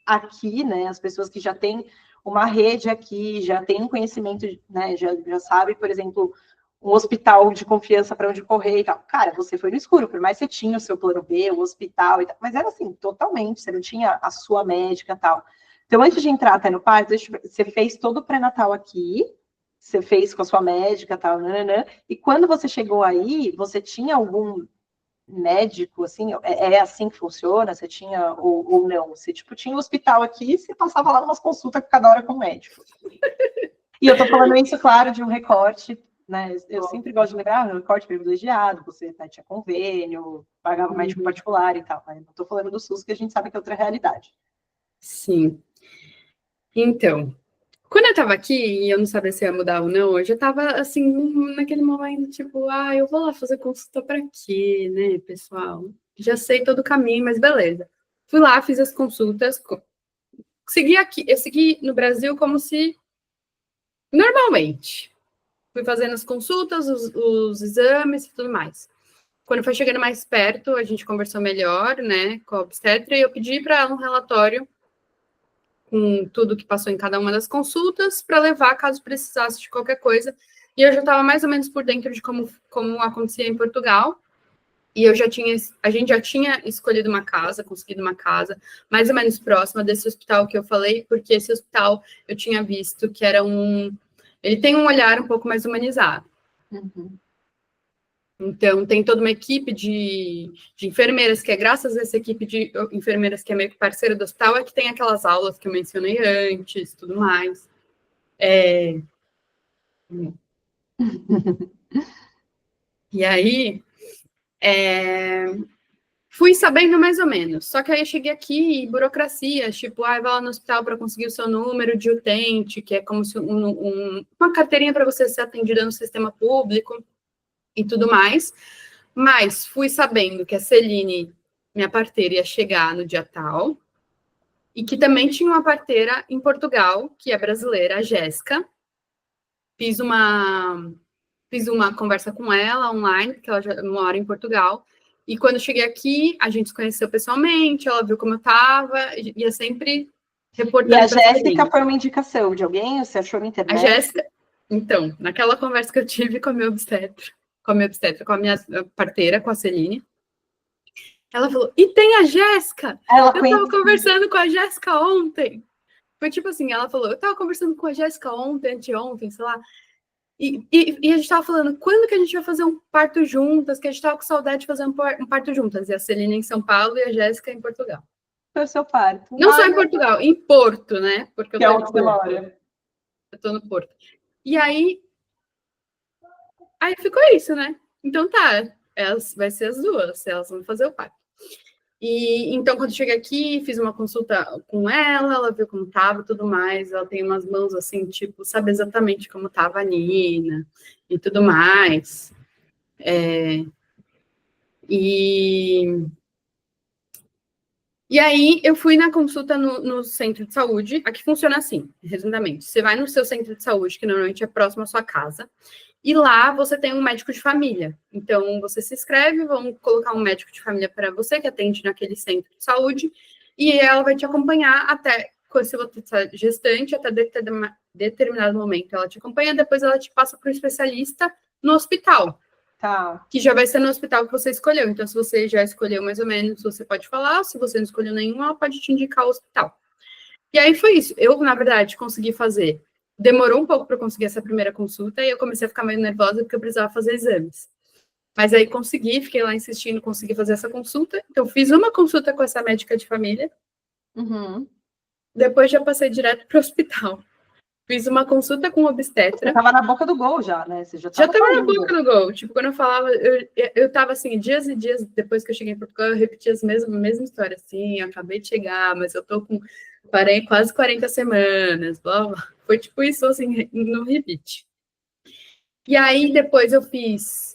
aqui, né, as pessoas que já têm uma rede aqui, já têm um conhecimento, né, já sabe, por exemplo, um hospital de confiança para onde correr e tal. Cara, você foi no escuro, por mais que você tinha o seu plano B, o hospital e tal, mas era assim, totalmente, você não tinha a sua médica e tal. Então, antes de entrar até no parto, você fez todo o pré-natal aqui, você fez com a sua médica e tal, nananã, e quando você chegou aí, você tinha algum médico, assim, é assim que funciona? Você tinha ou não? Você, tipo, tinha um hospital aqui e você passava lá umas consultas cada hora com o médico. E eu tô falando isso, claro, de um recorte, né? Eu sempre gosto de lembrar, um recorte privilegiado, você tinha convênio, pagava médico particular e tal. Mas não tô falando do SUS, que a gente sabe que é outra realidade. Sim. Então, quando eu tava aqui e eu não sabia se ia mudar ou não, eu já tava, assim, naquele momento, tipo, eu vou lá fazer consulta pra quê, né, pessoal? Já sei todo o caminho, mas beleza. Fui lá, fiz as consultas, eu segui no Brasil como se normalmente. Fui fazendo as consultas, os exames e tudo mais. Quando foi chegando mais perto, a gente conversou melhor, né, com a obstetra, e eu pedi para ela um relatório com tudo que passou em cada uma das consultas, para levar caso precisasse de qualquer coisa. E eu já estava mais ou menos por dentro de como acontecia em Portugal. E a gente já tinha escolhido uma casa, conseguido uma casa, mais ou menos próxima desse hospital que eu falei, porque esse hospital eu tinha visto que era ele tem um olhar um pouco mais humanizado. Uhum. Então, tem toda uma equipe de enfermeiras, que é graças a essa equipe de enfermeiras que é meio que parceira do hospital, é que tem aquelas aulas que eu mencionei antes, tudo mais. E aí, fui sabendo mais ou menos. Só que aí eu cheguei aqui e burocracias, tipo, vai lá no hospital para conseguir o seu número de utente, que é como se uma carteirinha para você ser atendida no sistema público e tudo mais. Mas fui sabendo que a Celine, minha parteira, ia chegar no dia tal, e que também tinha uma parteira em Portugal, que é brasileira, a Jéssica. Fiz uma conversa com ela online, porque ela já mora em Portugal. E quando cheguei aqui, a gente se conheceu pessoalmente, ela viu como eu estava, ia sempre reportando. E a Jéssica foi uma indicação de alguém? Você achou na internet? A Jéssica, então, naquela conversa que eu tive com a minha obstetra, com a minha obstetra, com a minha parteira, com a Celine. Ela falou, e tem a Jéssica! Eu tava conversando com a Jéssica ontem. Foi tipo assim, ela falou, eu tava conversando com a Jéssica ontem, anteontem, sei lá. E a gente tava falando, quando que a gente vai fazer um parto juntas? Que a gente tava com saudade de fazer um parto juntas. E a Celine em São Paulo e a Jéssica em Portugal. Foi o seu parto. Não só em Portugal, em Porto, né? Porque eu tô em Porto. Eu tô no Porto. E aí ficou isso, né? Então tá, vai ser as duas, elas vão fazer o parto. E então, quando eu cheguei aqui, fiz uma consulta com ela viu como tava e tudo mais. Ela tem umas mãos assim, tipo, sabe exatamente como tava a Nina e tudo mais. E aí, eu fui na consulta no centro de saúde. Aqui funciona assim, resumidamente. Você vai no seu centro de saúde, que normalmente é próximo à sua casa, e lá você tem um médico de família. Então, você se inscreve, vão colocar um médico de família para você, que atende naquele centro de saúde, e ela vai te acompanhar até, se você está gestante, até determinado momento ela te acompanha, depois ela te passa para o especialista no hospital. Tá. Que já vai ser no hospital que você escolheu. Então, se você já escolheu mais ou menos, você pode falar. Se você não escolheu nenhum, ela pode te indicar o hospital. E aí foi isso. Eu, na verdade, consegui fazer. Demorou um pouco para eu conseguir essa primeira consulta e eu comecei a ficar meio nervosa porque eu precisava fazer exames. Mas aí consegui, fiquei lá insistindo, consegui fazer essa consulta. Então, fiz uma consulta com essa médica de família. Uhum. Depois já passei direto para o hospital. Fiz uma consulta com o obstetra. Você tava na boca do gol já, né? Você já tava na boca do gol. Tipo, quando eu falava, eu tava assim, dias e dias depois que eu cheguei em Portugal, eu repetia as mesmas histórias. Assim, eu acabei de chegar, mas eu tô com quase 40 semanas. Blá, blá. Foi tipo isso, assim, no repeat. E aí, depois eu fiz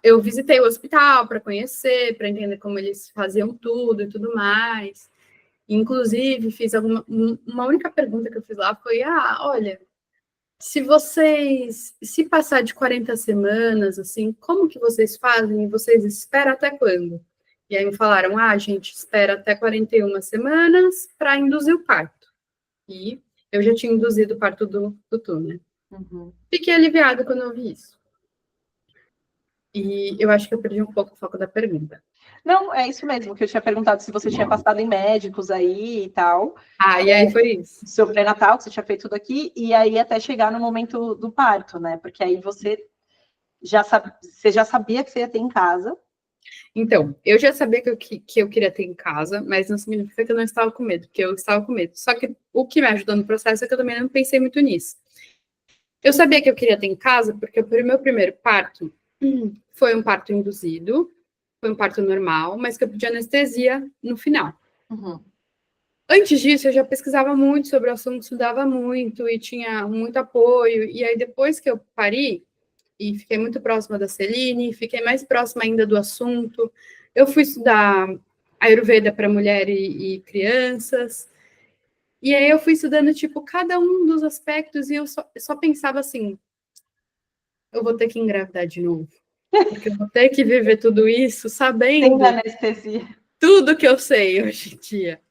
eu visitei o hospital para conhecer, para entender como eles faziam tudo e tudo mais. Inclusive, fiz uma única pergunta que eu fiz lá foi, olha, se passar de 40 semanas, assim, como que vocês fazem? Vocês esperam até quando? E aí me falaram, a gente espera até 41 semanas para induzir o parto. E eu já tinha induzido o parto do Tutu, né? Uhum. Fiquei aliviada quando eu vi isso. E eu acho que eu perdi um pouco o foco da pergunta. Não, é isso mesmo, que eu tinha perguntado se você tinha passado em médicos aí e tal. E aí foi isso. Seu pré-natal, que você tinha feito tudo aqui, e aí até chegar no momento do parto, né? Porque aí você já sabia que você ia ter em casa. Então, eu já sabia que eu queria ter em casa, mas não significa que eu não estava com medo, porque eu estava com medo. Só que o que me ajudou no processo é que eu também não pensei muito nisso. Eu sabia que eu queria ter em casa, porque o meu primeiro parto foi um parto induzido, foi um parto normal, mas que eu pedi anestesia no final. Uhum. Antes disso, eu já pesquisava muito sobre o assunto, estudava muito e tinha muito apoio. E aí, depois que eu pari, e fiquei muito próxima da Celine, fiquei mais próxima ainda do assunto, eu fui estudar Ayurveda para mulher e crianças. E aí, eu fui estudando, tipo, cada um dos aspectos e eu só pensava assim, eu vou ter que engravidar de novo. Porque eu vou ter que viver tudo isso sabendo anestesia. Tudo que eu sei hoje em dia.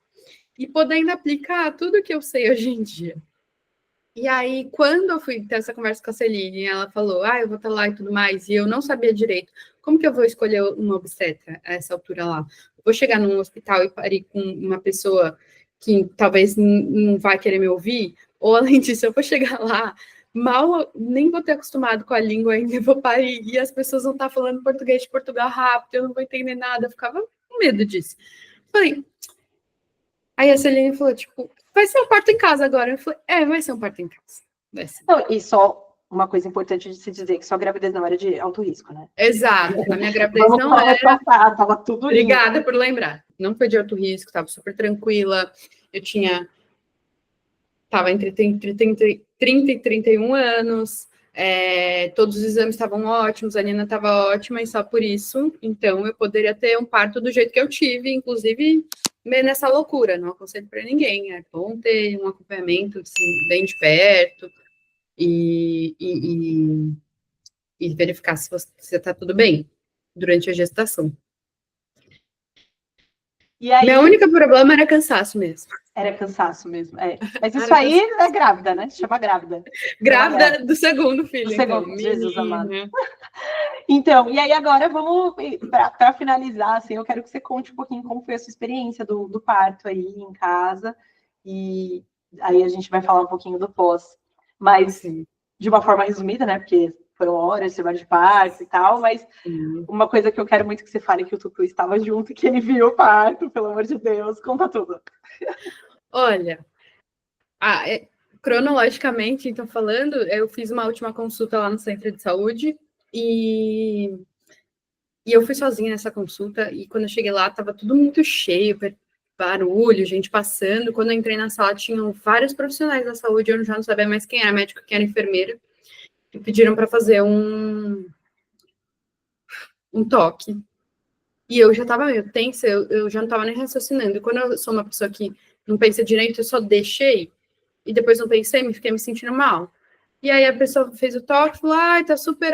E podendo aplicar tudo que eu sei hoje em dia. E aí, quando eu fui ter essa conversa com a Celine, ela falou, eu vou estar lá e tudo mais, e eu não sabia direito, como que eu vou escolher uma obstetra a essa altura lá? Eu vou chegar num hospital e parir com uma pessoa que talvez não vai querer me ouvir? Ou, além disso, eu vou chegar lá, nem vou ter acostumado com a língua ainda, vou parir, e as pessoas vão estar falando português de Portugal rápido, eu não vou entender nada, eu ficava com medo disso. Falei... Aí a Celine falou, tipo, vai ser um parto em casa agora. Eu falei, vai ser um parto em casa. Vai ser. Não, e só uma coisa importante de se dizer, que sua gravidez não era de alto risco, né? Exato, a minha gravidez não era... Tava tudo Obrigada por lembrar. Não foi de alto risco, tava super tranquila. Eu tava entre 30 e 31 anos. Todos os exames estavam ótimos, a Nina estava ótima, e só por isso, então, eu poderia ter um parto do jeito que eu tive, inclusive... nessa loucura, não aconselho para ninguém, é bom ter um acompanhamento assim, bem de perto e verificar se você está tudo bem durante a gestação. E aí, meu único problema era cansaço mesmo. Era cansaço mesmo, Mas isso aí é grávida, né? Se chama grávida. Grávida do segundo filho. Do segundo, então, Jesus amado. Então, e aí agora vamos, para finalizar, assim, eu quero que você conte um pouquinho como foi a sua experiência do parto aí em casa, e aí a gente vai falar um pouquinho do pós, mas Sim. de uma forma resumida, né, porque foram horas de trabalho de parto e tal, mas uma coisa que eu quero muito que você fale, que o Tutu estava junto, que ele viu o parto, pelo amor de Deus, conta tudo. Olha, cronologicamente, então falando, eu fiz uma última consulta lá no centro de saúde e eu fui sozinha nessa consulta e quando eu cheguei lá estava tudo muito cheio, barulho, gente passando. Quando eu entrei na sala tinham vários profissionais da saúde, eu já não sabia mais quem era médico, quem era enfermeira, e pediram para fazer um toque. E eu já estava meio tensa, eu já não estava nem raciocinando. E quando eu sou uma pessoa que não pensa direito, eu só deixei e depois não pensei, fiquei me sentindo mal. E aí a pessoa fez o toque, falou, tá super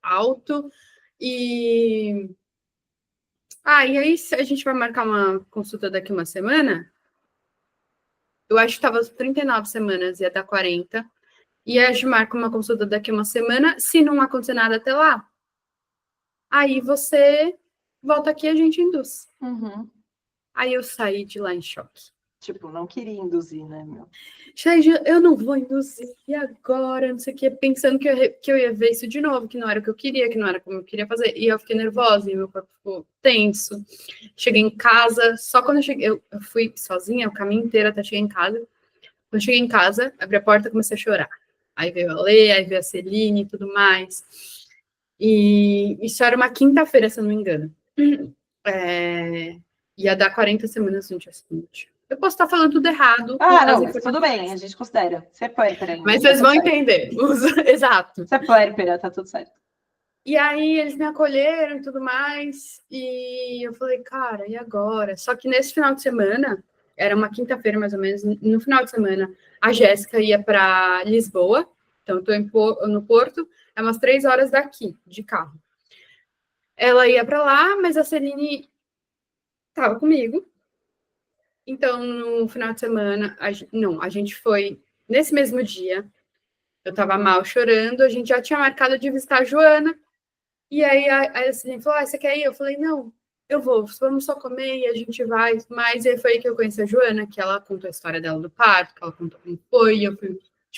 alto. E e aí a gente vai marcar uma consulta daqui uma semana. Eu acho que estava 39 semanas, ia dar 40. E a gente marca uma consulta daqui uma semana. Se não acontecer nada até lá, aí você volta aqui e a gente induz. Uhum. Aí eu saí de lá em choque. Tipo, não queria induzir, né, meu? Eu não vou induzir, e agora? Não sei o que, pensando que eu ia ver isso de novo, que não era o que eu queria, que não era como eu queria fazer. E eu fiquei nervosa, e meu corpo ficou tenso. Cheguei em casa, só quando eu cheguei, eu fui sozinha o caminho inteiro até chegar em casa. Quando eu cheguei em casa, abri a porta e comecei a chorar. Aí veio a Lê, aí veio a Celine e tudo mais. E isso era uma quinta-feira, se eu não me engano. Ia dar 40 semanas no dia seguinte. Eu posso estar falando tudo errado. Não, mas tudo bem, a gente considera. Você é puérpera ainda. Mas vocês vão entender. Exato. Você é puérpera, tá tudo certo. E aí eles me acolheram e tudo mais. E eu falei, cara, e agora? Só que nesse final de semana, era uma quinta-feira mais ou menos, no final de semana, a Jéssica ia para Lisboa. Então, eu estou no Porto, é umas 3 horas daqui, de carro. Ela ia para lá, mas a Celine estava comigo. Então, no final de semana, a gente foi nesse mesmo dia. Eu estava mal, chorando. A gente já tinha marcado de visitar a Joana. E aí a Celine falou, você quer ir? Eu falei, não, eu vou. Vamos só comer e a gente vai. Mas aí foi aí que eu conheci a Joana, que ela contou a história dela do parto, que ela contou como foi. E eu fui,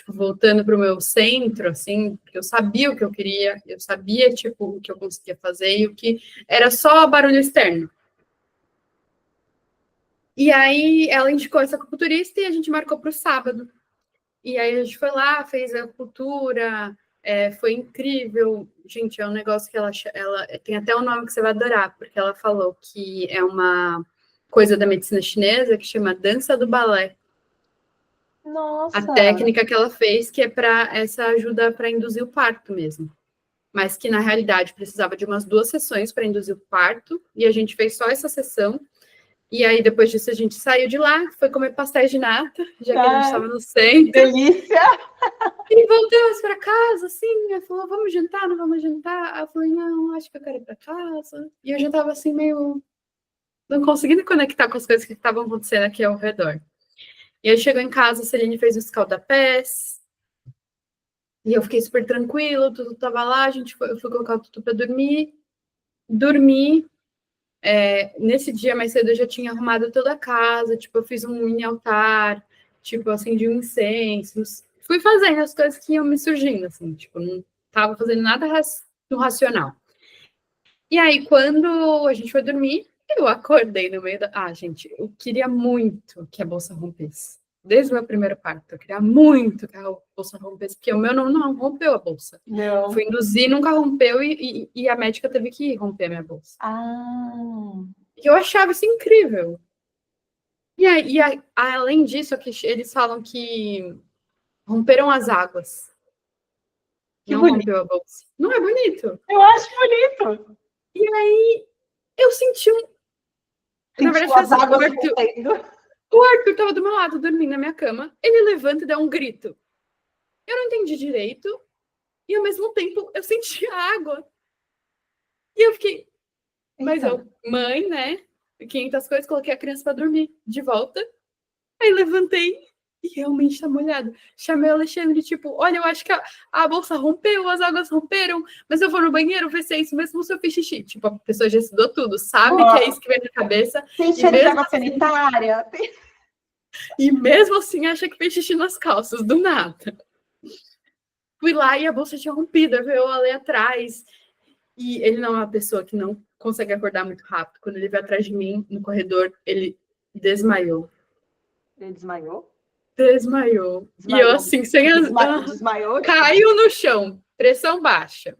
voltando para o meu centro, assim, porque eu sabia o que eu queria. Eu sabia, o que eu conseguia fazer e o que era só barulho externo. E aí ela indicou essa acupunturista e a gente marcou para o sábado. E aí a gente foi lá, fez a acupuntura, foi incrível. Gente, é um negócio que ela tem até um nome que você vai adorar, porque ela falou que é uma coisa da medicina chinesa que chama dança do balé. Nossa! A técnica que ela fez, que é para essa ajuda para induzir o parto mesmo. Mas que na realidade precisava de umas 2 sessões para induzir o parto, e a gente fez só essa sessão. E aí, depois disso, a gente saiu de lá, foi comer pastéis de nata, já que a gente estava no centro. Delícia! E voltamos para casa, assim, ela falou, vamos jantar, não vamos jantar? Eu falei, não, acho que eu quero ir para casa. E eu já estava assim, meio... não conseguindo conectar com as coisas que estavam acontecendo aqui ao redor. E aí, chegou em casa, a Celine fez um escalda-pés, e eu fiquei super tranquila, tudo estava lá, eu fui colocar tudo para dormir, dormi. Nesse dia mais cedo eu já tinha arrumado toda a casa, eu fiz um mini altar, acendi um incenso, fui fazendo as coisas que iam me surgindo, assim, não estava fazendo nada no racional. E aí, quando a gente foi dormir, eu acordei no meio da... gente, eu queria muito que a bolsa rompesse. Desde o meu primeiro parto, eu queria muito que a bolsa rompesse, porque o meu não rompeu a bolsa. Não. Fui induzir, nunca rompeu, e a médica teve que romper a minha bolsa. E eu achava isso incrível. E além disso, eles falam que romperam as águas. Que não bonito. Rompeu a bolsa. Não é bonito? Eu acho bonito. E aí, eu senti na verdade, as águas o Arthur estava do meu lado, dormindo na minha cama. Ele levanta e dá um grito. Eu não entendi direito. E, ao mesmo tempo, eu senti a água. E eu fiquei... Mas eu, mãe, né? 500 coisas, coloquei a criança para dormir. De volta. Aí levantei e realmente tá molhado. Chamei o Alexandre, tipo, olha, eu acho que a bolsa rompeu, as águas romperam, mas eu vou no banheiro ver se é isso mesmo se eu fiz xixi. Tipo, a pessoa já estudou tudo, sabe que é isso que vem na cabeça. Tem cheiro de água sanitária. E mesmo assim acha que fez xixi nas calças, do nada. Fui lá e a bolsa tinha rompido, eu ali atrás. E ele não é uma pessoa que não consegue acordar muito rápido. Quando ele veio atrás de mim, no corredor, ele desmaiou. Ele desmaiou? Desmaiou. E eu assim, sem as... Desmaiou? Caiu no chão, pressão baixa.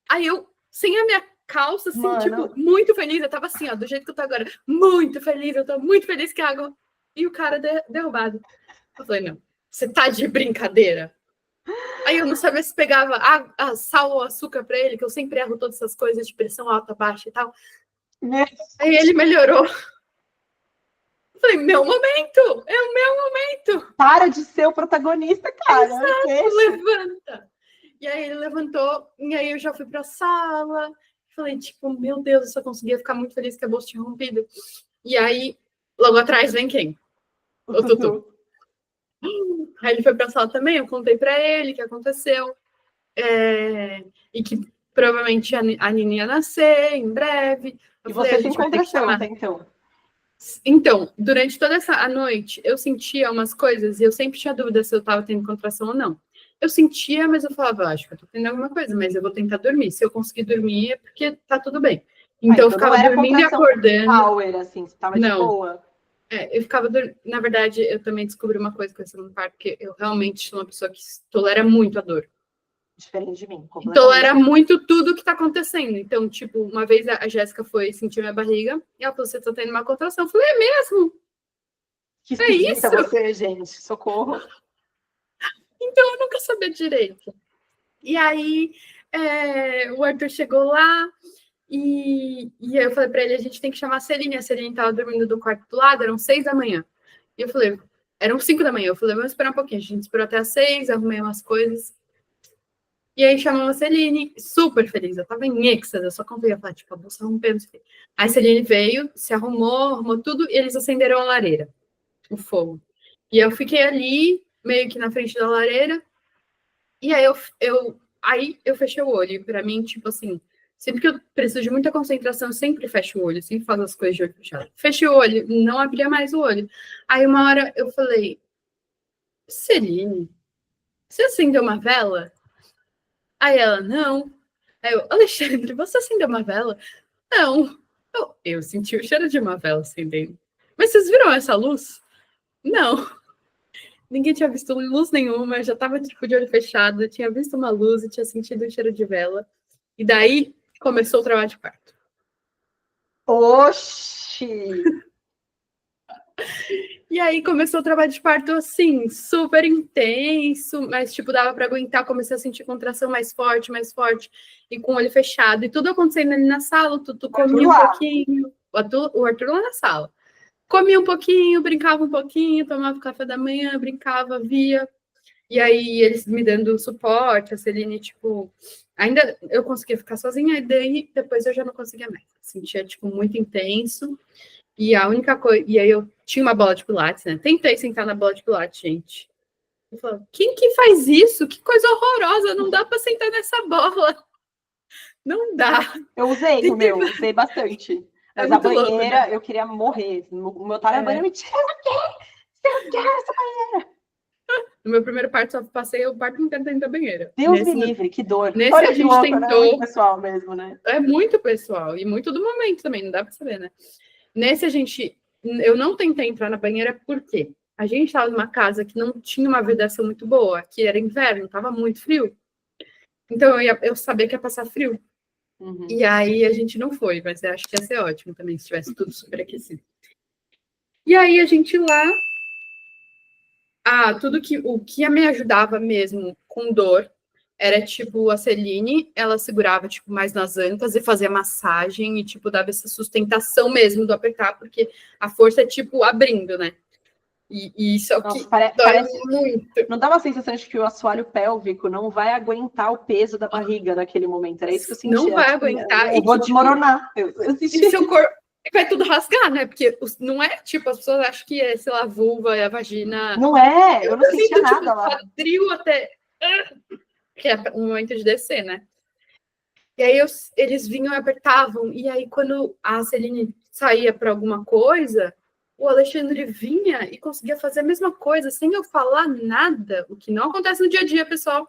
Aí eu, sem a minha calça, assim, tipo, muito feliz. Eu tava assim, ó, do jeito que eu tô agora. Muito feliz, eu tô muito feliz que a água... E o cara derrubado. Eu falei, não, você tá de brincadeira? Aí eu não sabia se pegava sal ou açúcar pra ele, que eu sempre erro todas essas coisas de pressão alta, baixa e tal. Aí ele melhorou. Eu falei, meu momento! É o meu momento! Para de ser o protagonista, cara! Exato, levanta! E aí ele levantou, e aí eu já fui pra sala. Falei, tipo, meu Deus, eu só conseguia ficar muito feliz que a bolsa tinha rompido. E aí, logo atrás, vem quem? O Tutu. Aí ele foi pra sala também, eu contei pra ele o que aconteceu. E que provavelmente a Nini ia nascer em breve. E você sem contração até então? Então, durante toda a noite, eu sentia umas coisas e eu sempre tinha dúvida se eu estava tendo contração ou não. Eu sentia, mas eu falava, acho que eu tô tendo alguma coisa, mas eu vou tentar dormir. Se eu conseguir dormir, é porque tá tudo bem. Então, eu ficava dormindo e acordando. Power, assim, você tava de boa. Eu ficava... Na verdade, eu também descobri uma coisa com esse parto, porque eu realmente sou uma pessoa que tolera muito a dor. Diferente de mim. Tolera muito tudo que tá acontecendo. Então, tipo, uma vez a Jéssica foi sentir minha barriga e ela falou, você tá tendo uma contração. Eu falei, é mesmo? Que esquisita você, gente. Socorro. Então, eu nunca sabia direito. E aí, o Arthur chegou lá e eu falei pra ele, a gente tem que chamar a Celine. A Celine tava dormindo do quarto do lado, eram 6 da manhã. E eu falei, eram 5 da manhã. Eu falei, vamos esperar um pouquinho. A gente esperou até as 6, arrumei umas coisas. E aí chamamos a Celine, super feliz. Eu tava em êxtase, eu só contei, eu falei, tipo, a bolsa rompeu, não sei o quê. Aí a Celine veio, se arrumou tudo, e eles acenderam a lareira, o fogo. E eu fiquei ali, meio que na frente da lareira, e aí eu fechei o olho. E pra mim, tipo assim, sempre que eu preciso de muita concentração, eu sempre fecho o olho, sempre faço as coisas de olho fechado. Fechei o olho, não abria mais o olho. Aí uma hora eu falei, Celine, você acendeu uma vela? Aí ela, não. Aí eu, Alexandre, você acendeu uma vela? Não. Eu senti o cheiro de uma vela acendendo. Mas vocês viram essa luz? Não. Ninguém tinha visto luz nenhuma, eu já tava tipo de olho fechado, eu tinha visto uma luz e tinha sentido o cheiro de vela. E daí começou o trabalho de parto. Oxi! E aí começou o trabalho de parto assim, super intenso, mas tipo, dava para aguentar, comecei a sentir contração mais forte, e com o olho fechado, e tudo acontecendo ali na sala, tudo comia um pouquinho, o Arthur lá na sala. Comia um pouquinho, brincava um pouquinho, tomava café da manhã, brincava, via. E aí eles me dando suporte, a Celine, tipo, ainda eu conseguia ficar sozinha, e daí depois eu já não conseguia mais. Sentia, tipo, muito intenso. E a única coisa... E aí eu tinha uma bola de pilates, né? Tentei sentar na bola de pilates, gente. Eu falei, quem que faz isso? Que coisa horrorosa, não dá para sentar nessa bola. Não dá. Eu usei usei bastante. Mas a banheira, louco, né? Eu queria morrer. O meu pai, a banheira me tira daqui! Você não quer essa banheira? No meu primeiro parto, só passei o parto inteiro dentro da banheira. Deus me livre, que dor. Nesse a gente louco, tentou... Né? É muito pessoal mesmo, né? É muito pessoal. E muito do momento também, não dá para saber, né? Nesse eu não tentei entrar na banheira porque a gente estava numa casa que não tinha uma vedação muito boa, que era inverno, estava muito frio. Então eu sabia que ia passar frio. Uhum. E aí a gente não foi, mas eu acho que ia ser ótimo também se tivesse tudo superaquecido. E aí a gente lá, o que me ajudava mesmo com dor era, tipo, a Celine, ela segurava, tipo, mais nas ancas e fazia massagem e, tipo, dava essa sustentação mesmo do apertar, porque a força é, tipo, abrindo, né? E isso é o que parece muito. Não dá uma sensação de que o assoalho pélvico não vai aguentar o peso da barriga naquele momento. Era isso que eu sentia. Não vai aguentar. Eu vou desmoronar. E seu corpo... vai tudo rasgar, né? Porque não é, tipo, as pessoas acham que é, sei lá, a vulva e a vagina... Não é, eu não sentia sinto, nada tipo, lá. quadril até... Que é o momento de descer, né? E aí eles vinham e apertavam, e aí quando a Celine saía para alguma coisa, o Alexandre vinha e conseguia fazer a mesma coisa, sem eu falar nada, o que não acontece no dia a dia, pessoal.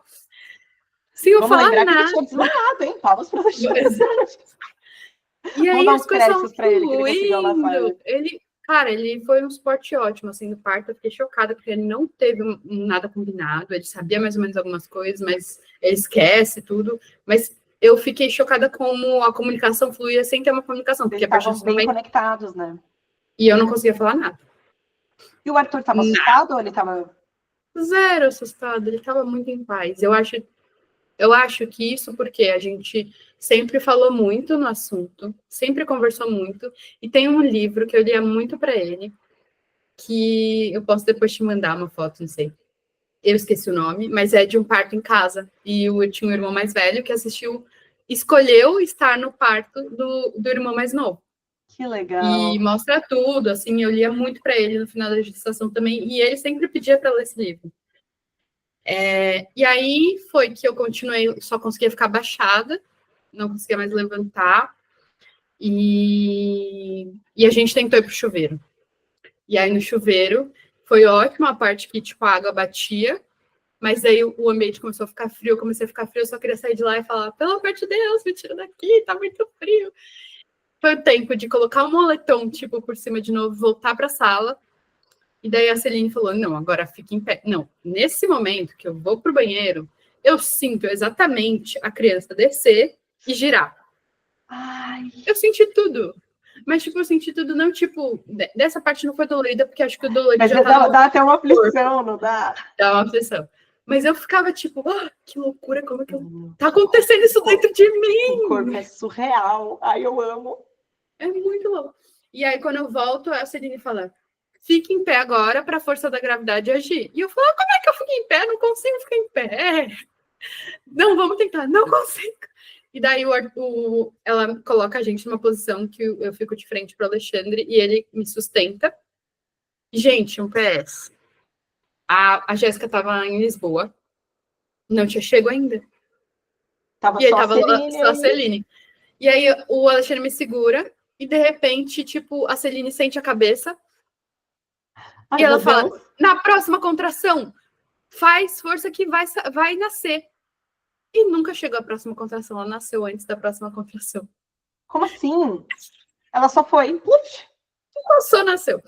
Sem eu Vamos falar lembrar que ele nada. tinha desmaiado, hein? Palmas para Alexandre. E aí Vamos dar as uns coisas estavam créditos para ele, que ele conseguiu amassar. Ele foi um suporte ótimo, assim, no parto. Eu fiquei chocada, porque ele não teve nada combinado. Ele sabia mais ou menos algumas coisas, mas ele esquece tudo. Mas eu fiquei chocada como a comunicação fluía sem ter uma comunicação. Porque Eles a partir estavam desse bem momento... conectados, né? E eu não conseguia falar nada. E o Arthur estava assustado ou ele estava... Zero assustado. Ele estava muito em paz. Eu acho que isso porque a gente sempre falou muito no assunto, sempre conversou muito, e tem um livro que eu lia muito para ele, que eu posso depois te mandar uma foto, não sei. Eu esqueci o nome, mas é de um parto em casa. E eu tinha um irmão mais velho que escolheu estar no parto do irmão mais novo. Que legal. E mostra tudo, assim, eu lia muito para ele no final da gestação também, e ele sempre pedia para ler esse livro. E aí foi que eu continuei, só conseguia ficar baixada, não conseguia mais levantar, e a gente tentou ir pro chuveiro. E aí no chuveiro foi ótimo a parte que, tipo, a água batia, mas aí o ambiente começou a ficar frio, eu comecei a ficar frio, eu só queria sair de lá e falar, pelo amor de Deus, me tira daqui, tá muito frio. Foi o tempo de colocar o moletom, tipo, por cima de novo, voltar pra sala. E daí a Celine falou, não, agora fique em pé. Não, nesse momento que eu vou pro banheiro, eu sinto exatamente a criança descer e girar. Ai. Eu senti tudo. Mas, tipo, eu senti tudo, não, tipo... Dessa parte não foi dolorida, porque acho que o dolorido Mas já tá... dá até uma aflição, não dá? Dá uma aflição. Mas eu ficava, tipo, que loucura, como é que tá acontecendo isso dentro de mim? O corpo é surreal. Ai, eu amo. É muito louco. E aí, quando eu volto, a Celine fala, fique em pé agora para a força da gravidade agir. E eu falo, como é que eu fico em pé? Não consigo ficar em pé. Não, vamos tentar. Não consigo. E daí ela coloca a gente numa posição que eu fico de frente para o Alexandre e ele me sustenta. Gente, um PS. A Jéssica estava em Lisboa. Não tinha chego ainda. Tava e aí só tava só a Celine. E aí o Alexandre me segura e de repente, tipo, a Celine sente a cabeça. Ai, e ela fala, Deus. na próxima contração, faz força que vai nascer. E nunca chegou a próxima contração, ela nasceu antes da próxima contração. Como assim? Ela só foi. Puxa. Só nasceu.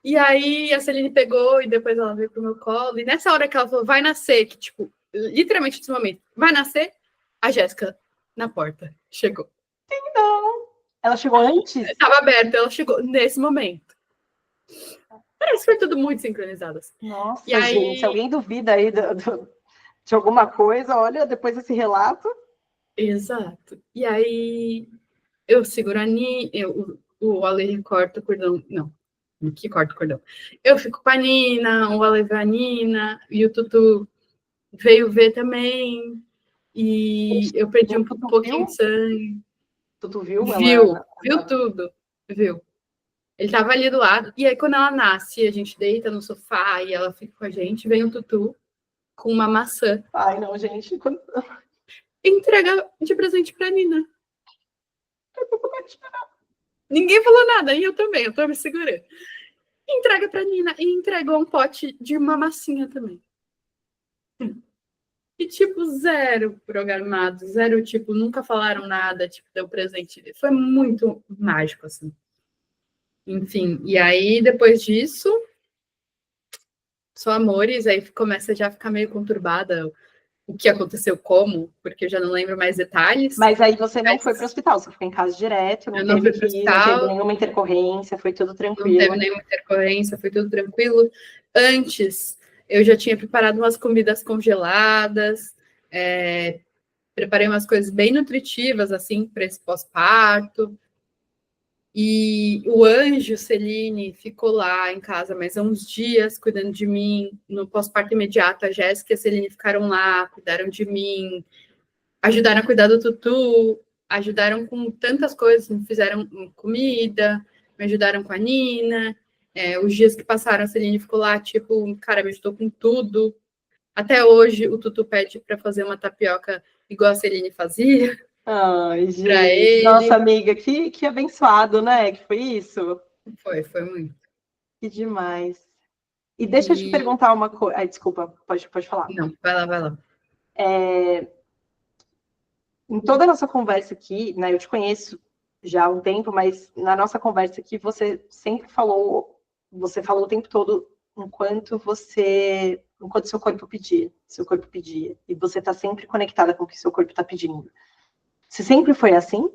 E aí a Celine pegou e depois ela veio pro meu colo. E nessa hora que ela falou, vai nascer, que tipo, literalmente nesse momento, vai nascer, a Jéssica na porta chegou. Não. Ela chegou antes? Estava aberta, ela chegou nesse momento. Parece que foi tudo muito sincronizado. Assim. Nossa, e aí... gente, se alguém duvida aí de alguma coisa, olha, depois desse relato. Exato. E aí eu seguro a Nina, o Ale corta o cordão. Não, que corta o cordão. Eu fico com a Nina, o Ale vê a Nina, e o Tutu veio ver também. E eu perdi um pouquinho de sangue. Tutu viu? Viu tudo. Viu. Ele tava ali do lado. E aí, quando ela nasce, a gente deita no sofá e ela fica com a gente, vem o Tutu com uma maçã. Ai, não, gente. Entrega de presente pra Nina. Ninguém falou nada, e eu também, eu tô me segurando. Entrega pra Nina e entregou um pote de uma massinha também. E, tipo, zero programado, zero, tipo, nunca falaram nada, tipo, deu presente. Foi muito mágico, assim. Enfim, e aí, depois disso, só amores, aí começa já a ficar meio conturbada o que aconteceu como, porque eu já não lembro mais detalhes. Mas aí você não foi para o hospital, você ficou em casa direto, não teve nenhuma intercorrência, foi tudo tranquilo. Não teve nenhuma intercorrência, foi tudo tranquilo. Antes, eu já tinha preparado umas comidas congeladas, preparei umas coisas bem nutritivas, assim, para esse pós-parto. E o anjo, Celine, ficou lá em casa mais uns dias, cuidando de mim. No pós-parto imediato, a Jéssica e a Celine ficaram lá, cuidaram de mim, ajudaram a cuidar do Tutu. ajudaram com tantas coisas, me fizeram comida, me ajudaram com a Nina. Os dias que passaram, a Celine ficou lá, tipo, cara, me ajudou com tudo. Até hoje, o Tutu pede para fazer uma tapioca igual a Celine fazia. Ai, Pra gente. ele. Nossa, amiga, que abençoado, né? Que foi isso? Foi muito. Que demais. E deixa eu te perguntar uma coisa. Ai, desculpa, pode falar. Não, vai lá. Em toda a nossa conversa aqui, né? Eu te conheço já há um tempo, mas na nossa conversa aqui, você falou o tempo todo enquanto seu corpo pedia. E você está sempre conectada com o que seu corpo está pedindo. Você sempre foi assim?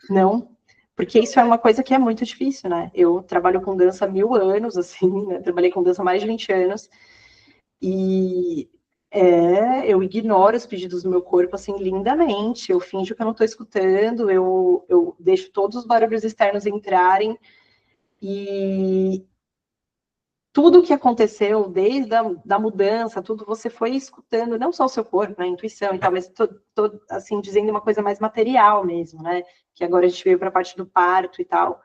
Não? Porque isso é uma coisa que é muito difícil, né? Eu trabalho com dança há 1000 anos, assim, né? Trabalhei com dança há mais de 20 anos. E eu ignoro os pedidos do meu corpo, assim, lindamente. Eu finjo que eu não estou escutando, eu deixo todos os barulhos externos entrarem. E tudo que aconteceu, desde da mudança, tudo, você foi escutando, não só o seu corpo, né, a intuição e tal, mas tô, assim, dizendo uma coisa mais material mesmo, né? Que agora a gente veio para a parte do parto e tal.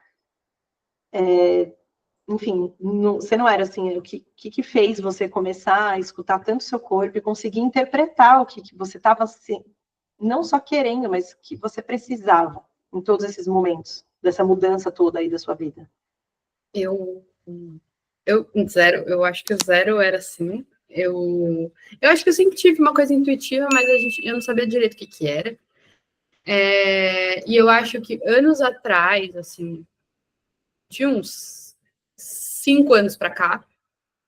Enfim, você não era assim, o que fez você começar a escutar tanto o seu corpo e conseguir interpretar o que você estava, assim, não só querendo, mas que você precisava em todos esses momentos, dessa mudança toda aí da sua vida? Eu acho que o zero era assim. Eu acho que eu sempre tive uma coisa intuitiva, mas eu não sabia direito o que era. E eu acho que anos atrás, assim, de uns 5 anos para cá,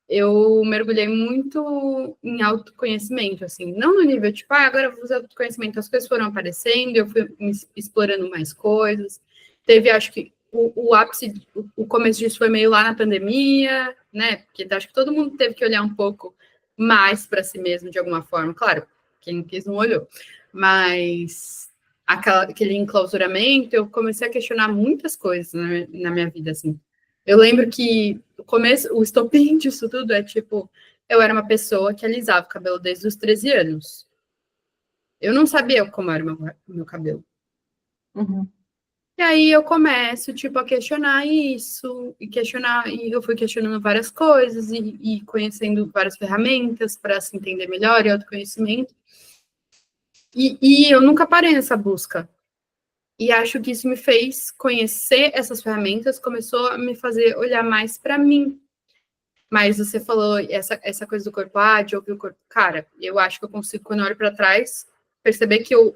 eu mergulhei muito em autoconhecimento, assim, não no nível tipo, agora eu vou fazer autoconhecimento, as coisas foram aparecendo, eu fui explorando mais coisas. Teve, acho que, o ápice, o começo disso foi meio lá na pandemia, né? Porque acho que todo mundo teve que olhar um pouco mais para si mesmo de alguma forma. Claro, quem não quis não olhou, mas aquele enclausuramento, eu comecei a questionar muitas coisas na minha vida, assim. Eu lembro que o começo, o estopim disso tudo é tipo, eu era uma pessoa que alisava o cabelo desde os 13 anos. Eu não sabia como era o meu cabelo. Uhum. E aí eu começo, tipo, a questionar isso, e eu fui questionando várias coisas, e conhecendo várias ferramentas para se entender melhor, e autoconhecimento. E eu nunca parei nessa busca. E acho que isso me fez conhecer essas ferramentas, começou a me fazer olhar mais para mim. Mas você falou essa coisa do corpo, de ouvir o corpo. Cara, eu acho que eu consigo, quando eu olho para trás, perceber que eu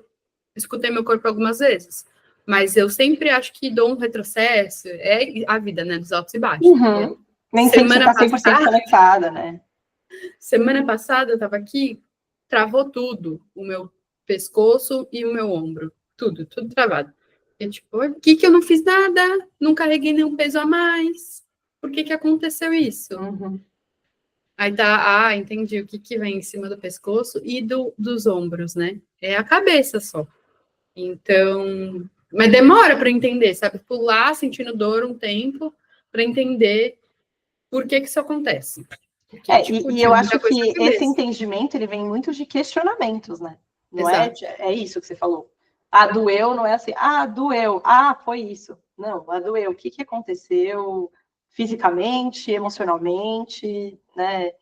escutei meu corpo algumas vezes. Mas eu sempre acho que dou um retrocesso. É a vida, né? Dos altos e baixos. Uhum. Nem sempre você está 100% conectada, né? Semana passada eu estava aqui, travou tudo. O meu pescoço e o meu ombro. Tudo travado. Eu, tipo, que eu não fiz nada? Não carreguei nenhum peso a mais? Por que aconteceu isso? Uhum. Aí tá, entendi o que vem em cima do pescoço e dos ombros, né? É a cabeça só. Então, mas demora para entender, sabe? Pular sentindo dor um tempo para entender por que isso acontece. Porque, e eu acho que esse entendimento, ele vem muito de questionamentos, né? Não Exato. é isso que você falou. Doeu, não é assim, doeu, foi isso. Não, doeu. O que aconteceu fisicamente, emocionalmente, né?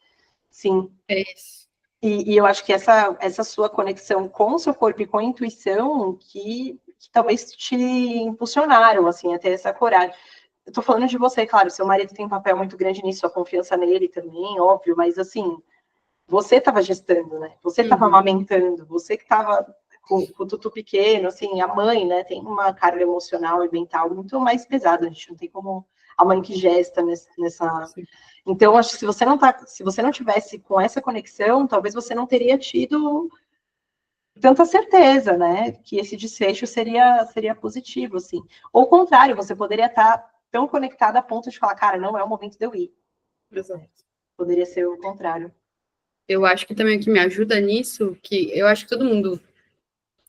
Sim. É isso. E eu acho que essa sua conexão com o seu corpo e com a intuição que talvez te impulsionaram, assim, até essa coragem. Eu tô falando de você, claro, seu marido tem um papel muito grande nisso, sua confiança nele também, óbvio, mas assim, você estava gestando, né? Você estava amamentando, você que estava com o Tutu pequeno, assim, a mãe, né, tem uma carga emocional e mental muito mais pesada, a gente não tem como a mãe que gesta nessa... Sim. Então, acho que se você não tivesse com essa conexão, talvez você não teria tido tanta certeza, né, que esse desfecho seria positivo, assim. Ou ao contrário, você poderia estar tão conectada a ponto de falar, cara, não é o momento de eu ir. Exato. Poderia ser o contrário. Eu acho que também o que me ajuda nisso, que eu acho que todo mundo,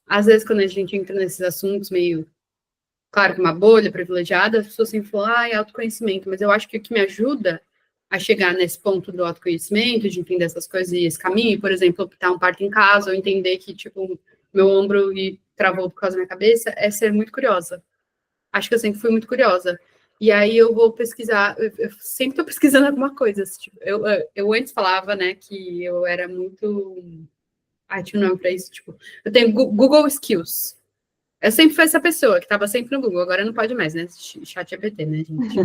às vezes quando a gente entra nesses assuntos meio, claro, com uma bolha privilegiada, as pessoas sempre falam, é autoconhecimento, mas eu acho que o que me ajuda a chegar nesse ponto do autoconhecimento, de entender essas coisas e esse caminho, por exemplo, optar um parto em casa, ou entender que, tipo, meu ombro e travou por causa da minha cabeça, é ser muito curiosa. Acho que eu sempre fui muito curiosa. E aí eu vou pesquisar, eu sempre estou pesquisando alguma coisa. Tipo, eu antes falava, né, que eu era muito... tinha um nome para isso, tipo... Eu tenho Google Skills. Eu sempre fui essa pessoa que estava sempre no Google, agora não pode mais, né? Chat GPT, né, gente?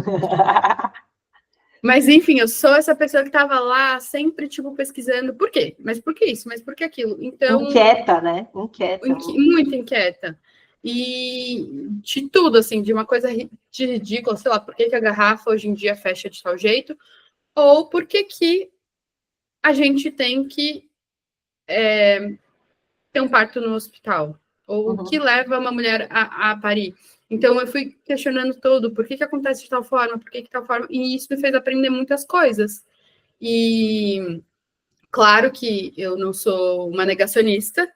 Mas, enfim, eu sou essa pessoa que estava lá sempre, tipo, pesquisando. Por quê? Mas por que isso? Mas por que aquilo? Então... Inquieta, né? Inquieta. Muito inquieta. E de tudo, assim, de uma coisa de ridícula, sei lá, por que a garrafa hoje em dia fecha de tal jeito, ou por que a gente tem que ter um parto no hospital, ou o que leva uma mulher a parir. Então, eu fui questionando tudo, por que acontece de tal forma, por que tal forma, e isso me fez aprender muitas coisas. E claro que eu não sou uma negacionista,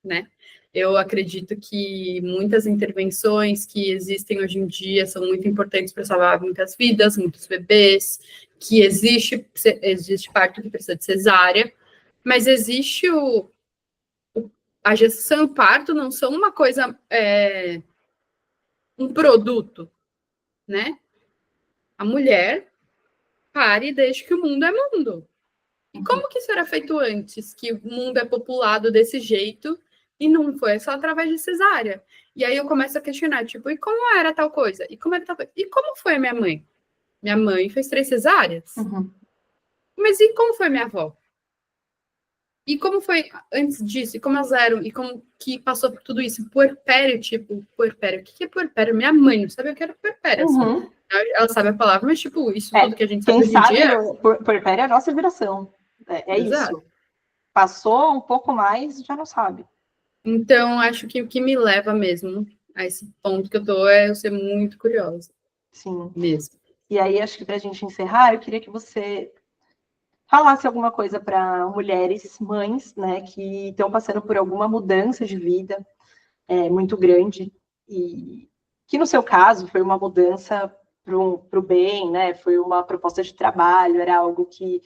né? Eu acredito que muitas intervenções que existem hoje em dia são muito importantes para salvar muitas vidas, muitos bebês, que existe parto que precisa de cesárea, mas existe a gestação e o parto não são uma coisa, um produto, né? A mulher pare desde que o mundo é mundo. E como que isso era feito antes, que o mundo é populado desse jeito e não foi só através de cesárea? E aí eu começo a questionar, tipo, e como era tal coisa? E como era tal coisa? E como foi a minha mãe? Minha mãe fez 3 cesáreas. Mas e como foi minha avó? E como foi antes disso? E como elas eram? E como que passou por tudo isso? Puerpério, tipo, puerpério. O que é puerpério? Minha mãe não sabia o que era puerpério. Assim. Ela sabe a palavra, mas, tipo, isso tudo que a gente sabe hoje em dia... Puerpério é a nossa geração. É isso. Passou um pouco mais, já não sabe. Então, acho que o que me leva mesmo a esse ponto que eu tô é eu ser muito curiosa. Sim. Mesmo. E aí, acho que para a gente encerrar, eu queria que você falasse alguma coisa para mulheres, mães, né, que estão passando por alguma mudança de vida muito grande e que, no seu caso, foi uma mudança para o bem, né, foi uma proposta de trabalho, era algo que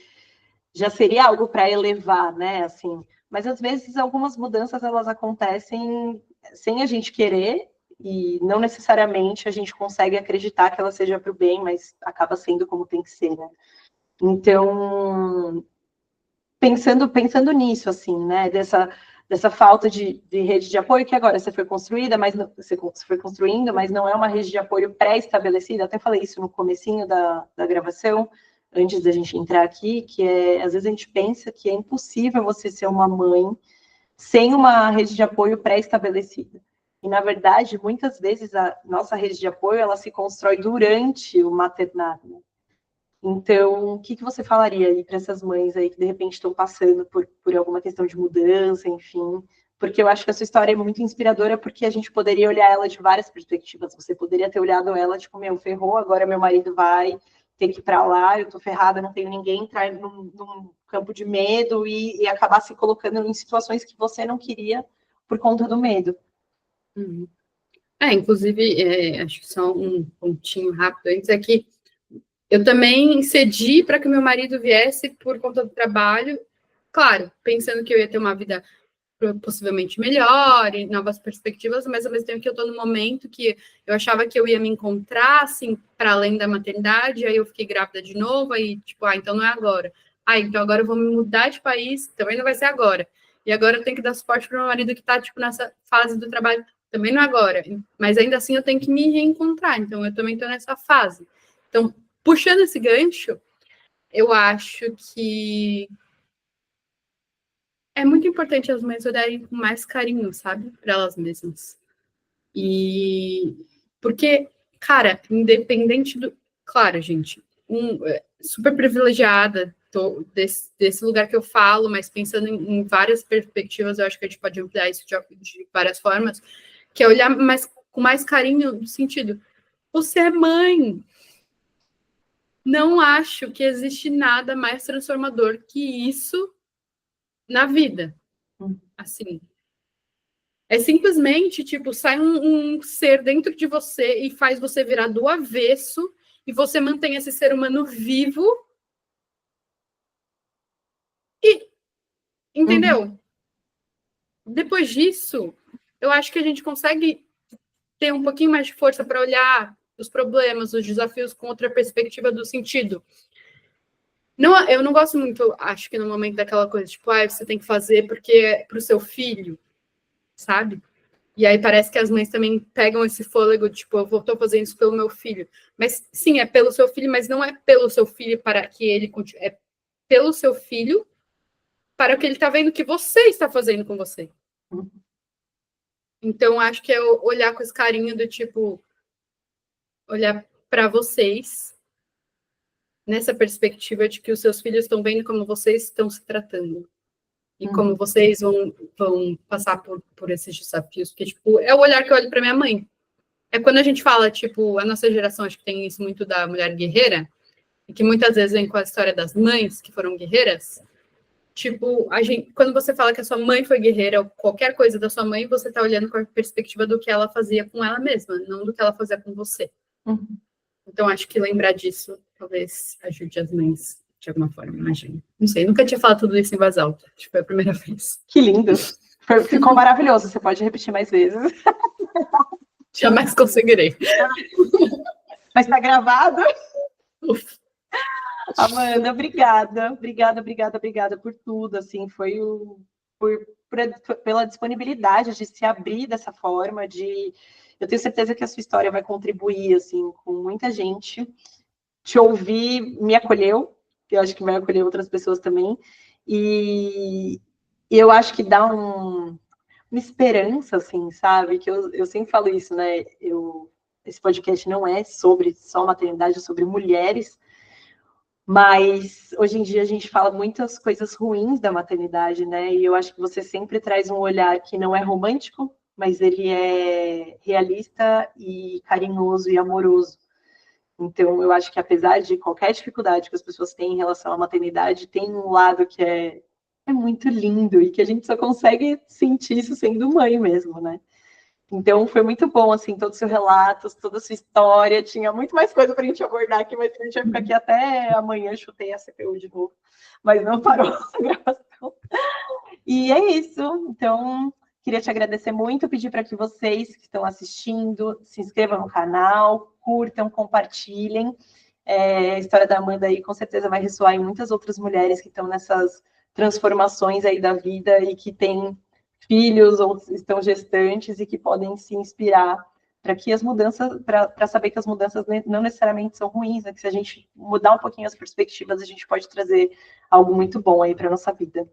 já seria algo para elevar, né, assim. Mas, às vezes, algumas mudanças, elas acontecem sem a gente querer e não necessariamente a gente consegue acreditar que ela seja para o bem, mas acaba sendo como tem que ser, né? Então, pensando nisso, assim, né, dessa falta de rede de apoio, que agora você foi construída, mas você foi construindo, mas não é uma rede de apoio pré-estabelecida. Até falei isso no comecinho da gravação, antes da gente entrar aqui, que às vezes a gente pensa que é impossível você ser uma mãe sem uma rede de apoio pré-estabelecida. E, na verdade, muitas vezes a nossa rede de apoio, ela se constrói durante o maternário, né? Então, o que você falaria aí para essas mães aí que de repente estão passando por alguma questão de mudança, enfim? Porque eu acho que a sua história é muito inspiradora, porque a gente poderia olhar ela de várias perspectivas. Você poderia ter olhado ela, tipo, ferrou, agora meu marido vai ter que ir para lá, eu tô ferrada, não tenho ninguém, entrar num campo de medo e acabar se colocando em situações que você não queria por conta do medo. Inclusive, acho que só um pontinho rápido antes é que eu também cedi para que o meu marido viesse por conta do trabalho, claro, pensando que eu ia ter uma vida possivelmente melhor e novas perspectivas, mas ao mesmo tempo que eu estou no momento que eu achava que eu ia me encontrar, assim, para além da maternidade, aí eu fiquei grávida de novo, aí, tipo, então não é agora. Então agora eu vou me mudar de país, também não vai ser agora. E agora eu tenho que dar suporte para o meu marido que está, tipo, nessa fase do trabalho, também não é agora. Mas ainda assim eu tenho que me reencontrar, então eu também estou nessa fase. Então, puxando esse gancho, eu acho que é muito importante as mães olharem com mais carinho, sabe? Para elas mesmas. E porque, cara, independente do. Claro, gente, super privilegiada desse lugar que eu falo, mas pensando em várias perspectivas, eu acho que a gente pode ampliar isso de várias formas, que é olhar com mais carinho no sentido. Você é mãe. Não acho que existe nada mais transformador que isso na vida. Assim. É simplesmente, tipo, sai um ser dentro de você e faz você virar do avesso e você mantém esse ser humano vivo e, entendeu? depois disso, eu acho que a gente consegue ter um pouquinho mais de força para olhar os problemas, os desafios com outra perspectiva do sentido. Não, eu não gosto muito, acho que no momento daquela coisa, tipo, você tem que fazer porque é pro seu filho, sabe? E aí parece que as mães também pegam esse fôlego, tipo, eu tô fazendo isso pelo meu filho. Mas sim, é pelo seu filho, mas não é pelo seu filho para que ele continue. É pelo seu filho para o que ele tá vendo que você está fazendo com você. Então, acho que é olhar com esse carinho do tipo, olhar para vocês nessa perspectiva de que os seus filhos estão vendo como vocês estão se tratando. E como vocês vão passar por esses desafios. Porque, tipo, é o olhar que eu olho para minha mãe. É quando a gente fala, tipo, a nossa geração, acho que tem isso muito da mulher guerreira, e que muitas vezes vem com a história das mães que foram guerreiras. Tipo, quando você fala que a sua mãe foi guerreira, ou qualquer coisa da sua mãe, você tá olhando com a perspectiva do que ela fazia com ela mesma, não do que ela fazia com você. Então, acho que lembrar disso talvez ajude as mães de alguma forma, imagino. Não sei, nunca tinha falado tudo isso em voz alta. Acho que foi a primeira vez. Que lindo. Ficou maravilhoso. Você pode repetir mais vezes. Jamais conseguirei. Mas tá gravado? Amanda, obrigada por tudo, assim, pela disponibilidade de se abrir dessa forma, eu tenho certeza que a sua história vai contribuir, assim, com muita gente. Te ouvir me acolheu, eu acho que vai acolher outras pessoas também, e eu acho que dá uma esperança, assim, sabe, que eu sempre falo isso, né, esse podcast não é sobre só maternidade, é sobre mulheres, mas hoje em dia a gente fala muitas coisas ruins da maternidade, né? E eu acho que você sempre traz um olhar que não é romântico, mas ele é realista e carinhoso e amoroso. Então, eu acho que apesar de qualquer dificuldade que as pessoas têm em relação à maternidade, tem um lado que é muito lindo e que a gente só consegue sentir isso sendo mãe mesmo, né? Então, foi muito bom, assim, todo o seu relato, toda a sua história. Tinha muito mais coisa para a gente abordar aqui, mas a gente vai ficar aqui até amanhã. Chutei a CPU de novo, mas não parou a gravação. E é isso. Então, queria te agradecer muito, pedir para que vocês que estão assistindo se inscrevam no canal, curtam, compartilhem. A história da Amanda aí com certeza vai ressoar em muitas outras mulheres que estão nessas transformações aí da vida e que têm filhos ou estão gestantes e que podem se inspirar para que as mudanças, para saber que as mudanças não necessariamente são ruins, né? Que se a gente mudar um pouquinho as perspectivas, a gente pode trazer algo muito bom aí para a nossa vida.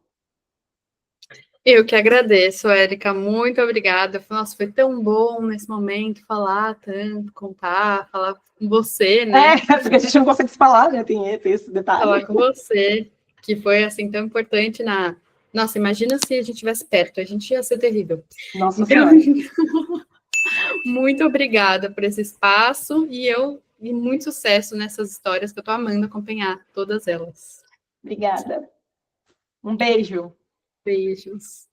Eu que agradeço, Érica, muito obrigada. Nossa, foi tão bom nesse momento falar tanto, contar, falar com você, né? Porque a gente não consegue se falar, né? Tem esse detalhe. Falar com você, que foi, assim, tão importante Nossa, imagina se a gente estivesse perto, a gente ia ser terrível. Nossa então, Senhora. Muito obrigada por esse espaço e muito sucesso nessas histórias que eu tô amando acompanhar todas elas. Obrigada. Um beijo. Beijos.